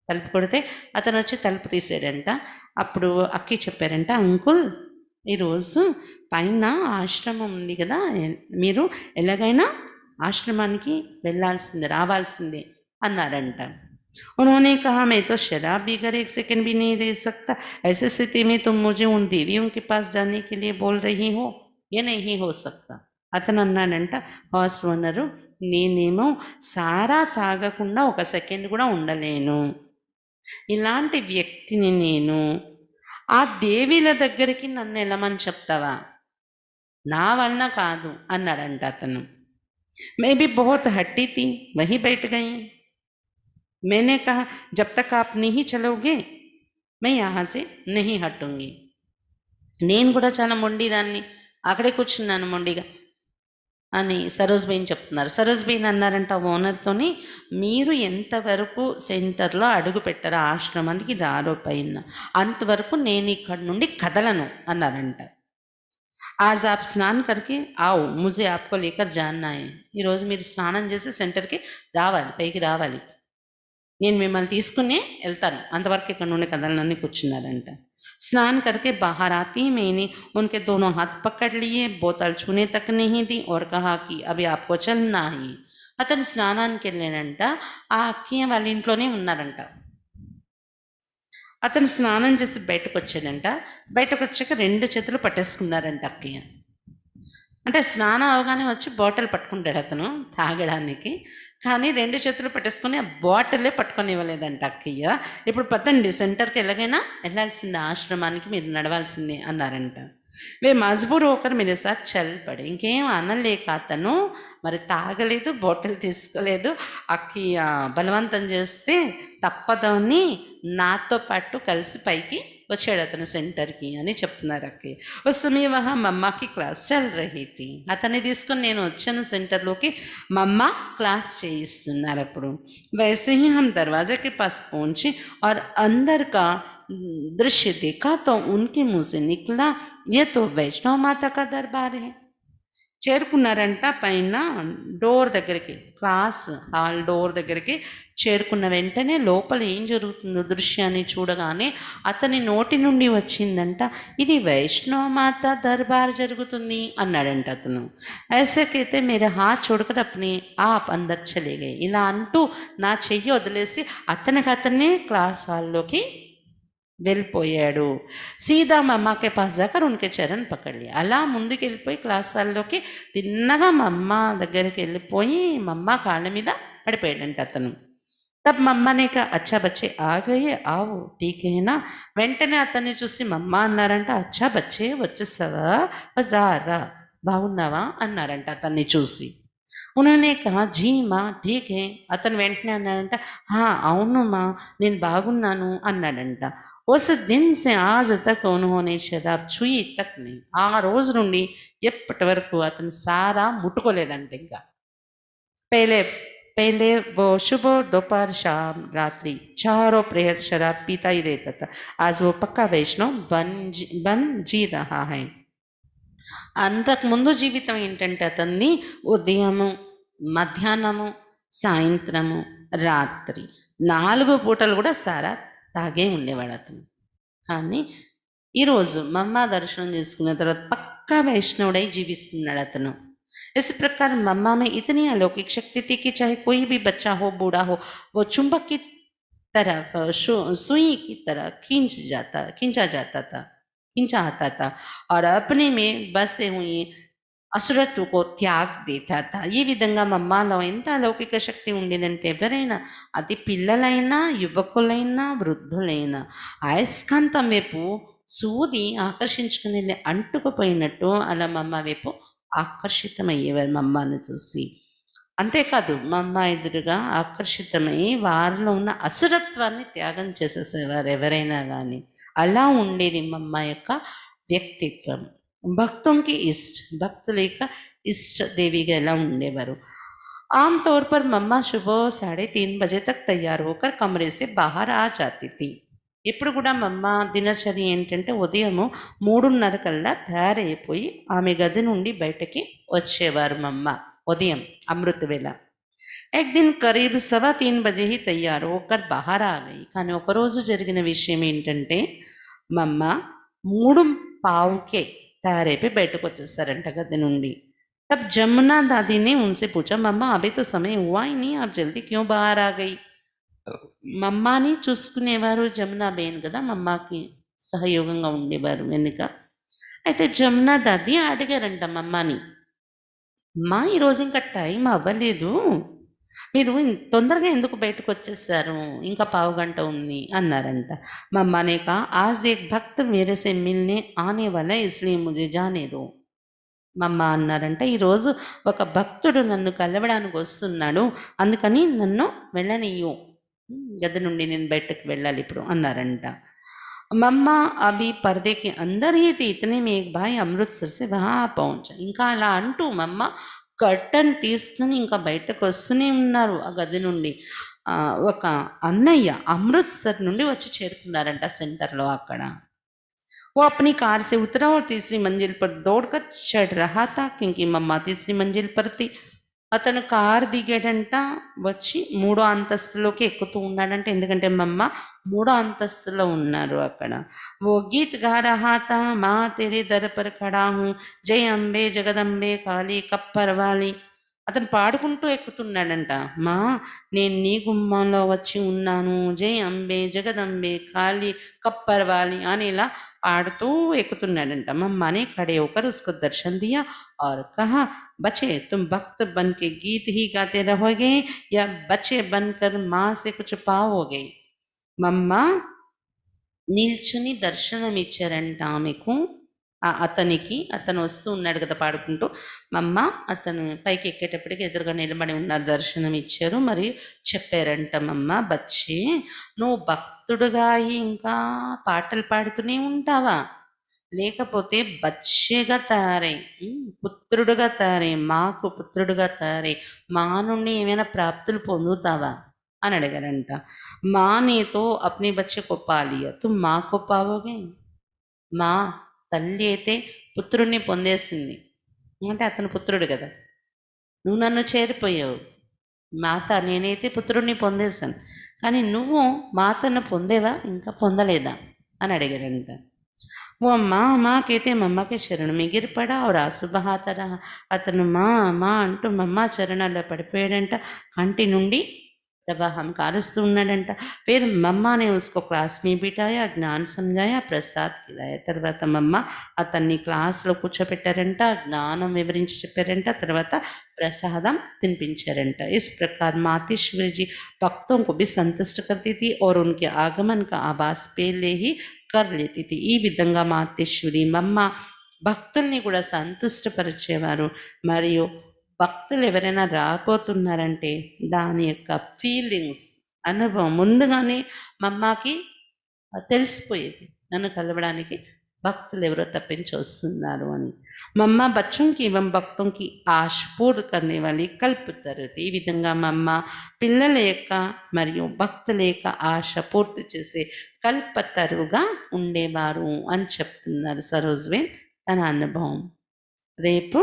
తలుపు కొడితే అతను వచ్చి తలుపు తీసాడంట। అప్పుడు అక్కి చెప్పారంట, అంకుల్ ఈరోజు పైన ఆశ్రమం ఉంది కదా, మీరు ఎలాగైనా ఆశ్రమానికి వెళ్ళాల్సిందే, రావాల్సిందే అన్నారంట। उन्होंने कहा मैं तो शराब पीकर 1 सेकंड भी नहीं रह सकता, ऐसी स्थिति में तुम मुझे उन देवियों के पास जाने के लिए बोल रही हो, ये नहीं हो सकता। అతను అన్నాడంట, హౌస్ ఓనరు నేనేమో సారా తాగకుండా 1 సెకండ్ కూడా ఉండలేను, ఇలాంటి వ్యక్తిని నేను, ఆ దేవీల దగ్గరికి నన్ను వెళ్ళమని చెప్తావా, నా వలన కాదు అన్నాడంట అతను। मैं भी बहुत हट्टी थी, वहीं बैठ गई। मैंने कहा जब तक आप नहीं चलोगे मैं यहाँ से नहीं हटूंगी। నేను కూడా చాలా మొండిదాన్ని, అక్కడే కూర్చున్నాను మొండిగా అని సరోజ్బేన్ చెప్తున్నారు। సరోజ్బేన్ అన్నారంట ఓనర్తోని, మీరు ఎంతవరకు సెంటర్లో అడుగు పెట్టారో ఆశ్రమానికి రారో పైన, అంతవరకు నేను ఇక్కడి నుండి కదలను అన్నారంట। आज आप स्नान करके आओ, मुझे आपको लेकर जाना है। ఈరోజు మీరు స్నానం చేసి సెంటర్కి రావాలి, పైకి రావాలి, నేను మిమ్మల్ని తీసుకునే వెళ్తాను, అంతవరకు ఇక్కడ నుండి కదలనని కూర్చున్నారంట। स्नान करके बाहर आती मैंने उनके दोनों हाथ पकड़ लिए, बोतल छूने तक नहीं दी और कहा कि अभी आपको चलना ही। అతను స్నానానికి వెళ్ళానంట, ఆ అక్కయ్య వాళ్ళ ఇంట్లోనే ఉన్నారంట। అతను స్నానం చేసి బయటకు వచ్చాడంట, బయటకు వచ్చాక 2 చేతులు పట్టేసుకున్నారంట అక్కయ్య। అంటే స్నానం అవగానే వచ్చి బాటిల్ పట్టుకుంటాడు అతను తాగడానికి, కానీ 2 చేతులు పట్టేసుకొని ఆ బాటిలే పట్టుకొని ఇవ్వలేదంట అక్కయ్య। ఇప్పుడు పదండి సెంటర్కి ఎలాగైనా వెళ్ళాల్సిందే, ఆశ్రమానికి మీరు నడవాల్సిందే అన్నారంట। వే మజ్బూర్ హోకర్ మేరే సాత్ చల్ పడే, ఇంకేం అనలేక అతను మరి తాగలేదు, బాటిల్ తీసుకోలేదు, అక్కయ్య బలవంతం చేస్తే తప్పదని నాతో పాటు కలిసి పైకి వచ్చాడు అతను సెంటర్కి అని చెప్తున్నారు అక్కయ్య। उस समय वहाँ मम्मा की क्लास चल रही थी। అతన్ని తీసుకొని నేను వచ్చాను సెంటర్లోకి, మమ్మ క్లాస్ చేయిస్తున్నారు అప్పుడు। वैसे ही हम दरवाजे के पास पहुँचे और अंदर का दृश्य देखा तो उनके मुंह से निकला, ये तो वैष्णव माता का दरबार है। చేరుకున్నారంట పైన డోర్ దగ్గరికి, క్లాస్ హాల్ డోర్ దగ్గరికి చేరుకున్న వెంటనే లోపల ఏం జరుగుతుందో దృశ్యాన్ని చూడగానే అతని నోటి నుండి వచ్చిందంట, ఇది వైష్ణవమాత దర్బార్ జరుగుతుంది అన్నాడంట అతను। ऐसे कहते मेरे हाथ छोड़कर अपने आप अंदर चले गए। ఇలా అంటూ నా చెయ్యి వదిలేసి అతనే క్లాస్ హాల్లోకి వెళ్ళిపోయాడు। సీదా మమ్మ కే పాస్ జాకర్ ఉన్కే చరణ్ పకడ్ లియా, అలా ముందుకు వెళ్ళిపోయి క్లాస్ హాల్లోకి తిన్నగా మమ్మ దగ్గరికి వెళ్ళిపోయి మమ్మ కాళ్ళ మీద పడిపోయాడంట అతను। తబ్ మమ్మనే కా అచ్చా బచ్చే ఆ గయే ఆవో ఠీక్ హే నా, వెంటనే అతన్ని చూసి మమ్మ అన్నారంట, అచ్చా బచ్చే వచ్చేసావా, రా రా బాగున్నావా అన్నారంట అతన్ని చూసి। उन्होंने कहा जी माँ ठीक है। అతను వెంటనే అన్నాడంట, అవును మా నేను బాగున్నాను అన్నాడంట। उस दिन से आज तक उन्होंने शराब छुई तक नहीं, ఆ రోజు నుండి ఎప్పటి వరకు అతను సారా ముట్టుకోలేదంట ఇంకా। पहले पहले वो सुबह दोपहर शाम रात्रि चारों प्रहर शराब पीता ही रहता था। आज वो पक्का वैष्णव बन जी रहा है। అంతకుముందు జీవితం ఏంటంటే అతన్ని ఉదయము, మధ్యాహ్నము, సాయంత్రము, రాత్రి 4 పూటలు కూడా సారా తాగే ఉండేవాడు అతను। కానీ ఈరోజు మమ్మ దర్శనం చేసుకున్న తర్వాత పక్కా వైష్ణవుడై జీవిస్తున్నాడు అతను। इस प्रकार मम्मा में इतनी अलौकिक शक्ति थी कि चाहे कोई भी बच्चा हो, बूढ़ा हो, वो चुंबक की तरफ सुई की तरह खींचा आता था और अपने में बसे हुए అసురత్వకో త్యాగ్ దేతా థా. ఈ విధంగా మమ్మాలో ఎంత అలౌకిక శక్తి ఉండేదంటే ఎవరైనా అది పిల్లలైనా, యువకులైనా, వృద్ధులైనా అయస్కాంతం వైపు సూది ఆకర్షించుకుని అంటుకుపోయినట్టు అలా మమ్మ వైపు ఆకర్షితమయ్యేవారు మమ్మల్ని చూసి. అంతేకాదు మా అమ్మ ఎదురుగా ఆకర్షితమై వారిలో ఉన్న అసురత్వాన్ని త్యాగం చేసేసేవారు ఎవరైనా గానీ. అలా ఉండేది మా అమ్మ యొక్క వ్యక్తిత్వం. భక్తों की इष्ट भक्त लेकर इष्ट देवीగా ఎలా ఉండేవారు. आम तौर पर मम्मा सुबह 3:30 बजे तक तैयार होकर कमरे से बाहर आ जाती थी. ఇప్పుడు కూడా మా అమ్మ దినచర్య ఏంటంటే ఉదయము 3:30 కల్లా తయారైపోయి ఆమె గది నుండి బయటకి వచ్చేవారు మా అమ్మ. ఉదయం అమృత వేళ. एक दिन करीब 3:15 बजे ही तैयार होकर बाहर आ गई. కానీ ఒకరోజు జరిగిన విషయం ఏంటంటే మా అమ్మ 3:15కే తయారైపోయి బయటకు వచ్చేసారంట గది నుండి. तब जमुना दादी ने उनसे पूछा मम्मा अभी तो समय हुआ ही नहीं आप जल्दी क्यों बाहर आ गई. మమ్మాని చూసుకునేవారు జమునా బేన్ కదా మమ్మాకి సహయోగంగా ఉండేవారు వెనుక. అయితే జమునా దాది అడిగారంట మమ్మాని, అమ్మా ఈరోజు ఇంకా టైం అవ్వలేదు, మీరు తొందరగా ఎందుకు బయటకు వచ్చేసారు, ఇంకా పావుగంట ఉంది అన్నారంట. మమ్మానే కా ఆజ్ ఏక్ భక్త్ మేరే సే మిల్నే ఆనే వాలా ఇస్లియే ముझे జానే దో. మమ్మ అన్నారంట, ఈరోజు ఒక భక్తుడు నన్ను కలవడానికి వస్తున్నాడు, అందుకని నన్ను వెళ్ళనియ్యు, గది నుండి నేను బయటకు వెళ్ళాలి ఇప్పుడు అన్నారంట. मम्मा अभी पर्दे के अंदर ही थी इतने में एक भाई अमृतसर से वहां पहुंचा. ఇంకా అలా అంటూ మమ్మ కర్టన్ తీసుకుని ఇంకా బయటకు వస్తూనే ఉన్నారు ఆ గది నుండి. ఒక అన్నయ్య అమృత్సర్ నుండి వచ్చి చేరుకున్నారంట సెంటర్లో అక్కడ. वो अपनी कार से उतरा और तीसरी मंजिल पर दौड़कर चढ़ रहा था क्योंकि मम्मा तीसरी मंजिल पर थी. అతను కారు దిగాడంట, వచ్చి మూడో అంతస్తులోకి ఎక్కుతూ ఉన్నాడంట. ఎందుకంటే మమ్మ మూడో అంతస్తులో ఉన్నారు అక్కడ. वो गीत गा रहा था माँ तेरे दर पर खड़ा हूँ जय अंबे जगदंबे काली कप्पर वाली. అతను పాడుకుంటూ ఎక్కుతున్నాడంట. మా నేను నీ గుమ్మంలో వచ్చి ఉన్నాను, జై అంబే జగదంబే కాళీ కప్పర్వాలి అని ఇలా పాడుతూ ఎక్కుతున్నాడంట. మమ్మానే खड़े होकर उसको दर्शन दिया और कहा बच्चे तुम भक्त बन के गीत ही गाते रहोगे या बच्चे बनकर माँ से कुछ पाओगे. మమ్మ నిల్చుని దర్శనం ఇచ్చారంట ఆమెకు. అతనికి అతను వస్తూ ఉన్నాడు కదా పాడుకుంటూ. మమ్మ అతను పైకి ఎక్కేటప్పటికి ఎదురుగా నిలబడి ఉన్నారు, దర్శనం ఇచ్చారు. మరి చెప్పారంట మమ్మ, బచ్చే నువ్వు భక్తుడుగా ఇంకా పాటలు పాడుతూనే ఉంటావా, లేకపోతే బచ్చేగా తయారై పుత్రుడుగా తయారై మాకు పుత్రుడుగా తయారై మా నుండి ఏమైనా ప్రాప్తులు పొందుతావా అని అడిగారంట. మానే తో అప్నే బచ్చే కో పా లియా తుమ్ మా కో పావోగే. మా తల్లి అయితే పుత్రుడిని పొందేసింది, అంటే అతను పుత్రుడు కదా, నువ్వు నన్ను చేరిపోయావు. మాత నేనైతే పుత్రుడిని పొందేశాను, కానీ నువ్వు మాతను పొందేవా ఇంకా పొందలేదా అని అడిగారంట. वो माँ माँ कहते मम्मा के चरण में गिर पड़ा और आंसू बहाता रहा. అతను మా మా అంటూ మమ్మ చరణాల్లో పడిపోయాడంట, కంటి నుండి प्रवाहम कारुस्तू ఉన్నాడంట. फिर मम्मा ने उसको क्लास में बिठाया, ज्ञान समझाया, प्रसाद खिलाया. తర్వాత మమ్మ అతన్ని క్లాస్లో కూర్చోపెట్టారంట, జ్ఞానం వివరించి చెప్పారంట, తర్వాత प्रसादम తినిపించారంట. इस प्रकार मातेश्वरी जी भक्तों को भी संतुष्ट करती थी और उनके आगमन का आभास पहले ही कर लेती थी. ఈ విధంగా మాతేశ్వరి మమ్మ భక్తుల్ని కూడా సంతుష్టపరిచేవారు. మరియు భక్తులు ఎవరైనా రాబోతున్నారంటే దాని యొక్క ఫీలింగ్స్ అనుభవం ముందుగానే మమ్మకి తెలిసిపోయేది, నన్ను కలవడానికి భక్తులు ఎవరో తప్పించి వస్తున్నారు అని. మమ్మ బచ్చంకి ఇవం భక్తంకి ఆశ పూర్తి కర్నే వాళ్ళి కల్పుతారు. ఈ విధంగా మమ్మ పిల్లల యొక్క మరియు భక్తుల యొక్క ఆశ పూర్తి చేసే కల్పతరుగా ఉండేవారు అని చెప్తున్నారు సరోజ్వేన్ తన అనుభవం. రేపు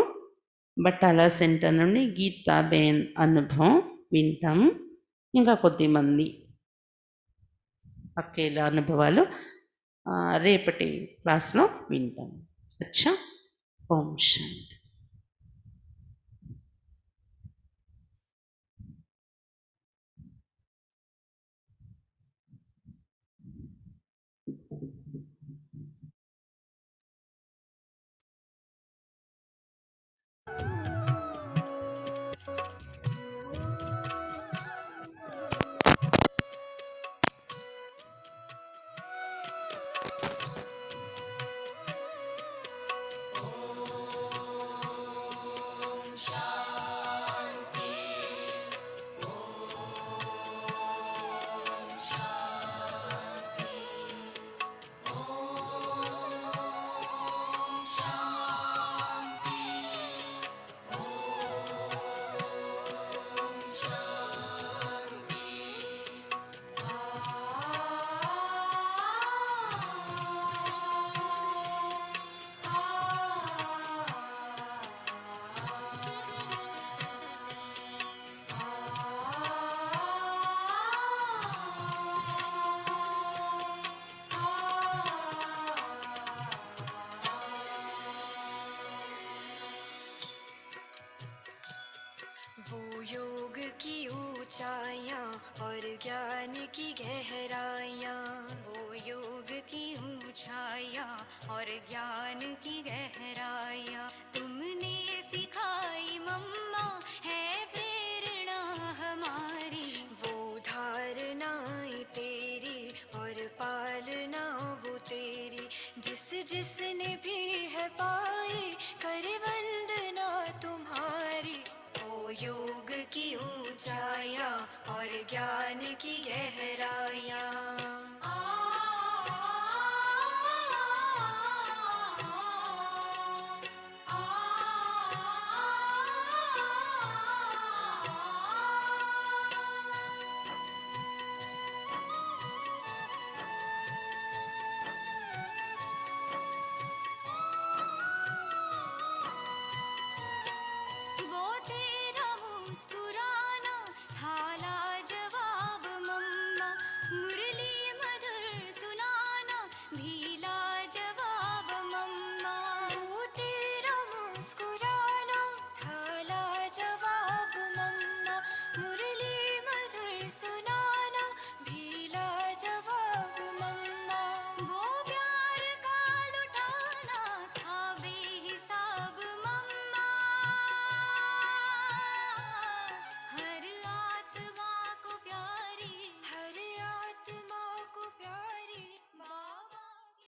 బట్టాల సెంటర్ నుండి గీతాబేన్ అనుభవం వింటాం. ఇంకా కొద్దిమంది అక్కేల అనుభవాలు రేపటి క్లాస్లో వింటాం. అచ్చా, ఓం శాంతి. ऊंचाइयाँ और ज्ञान की गहराइयाँ। वो योग की ऊंचाइयाँ और ज्ञान की गहराइयाँ तुमने सिखाई मम्मा, है प्रेरणा हमारी। वो धारनाएं तेरी और पालना वो तेरी, जिस जिसने भी है पाई करे वंदना तुम्हारी। वो योग की ऊंचाइयाँ और ज्ञान की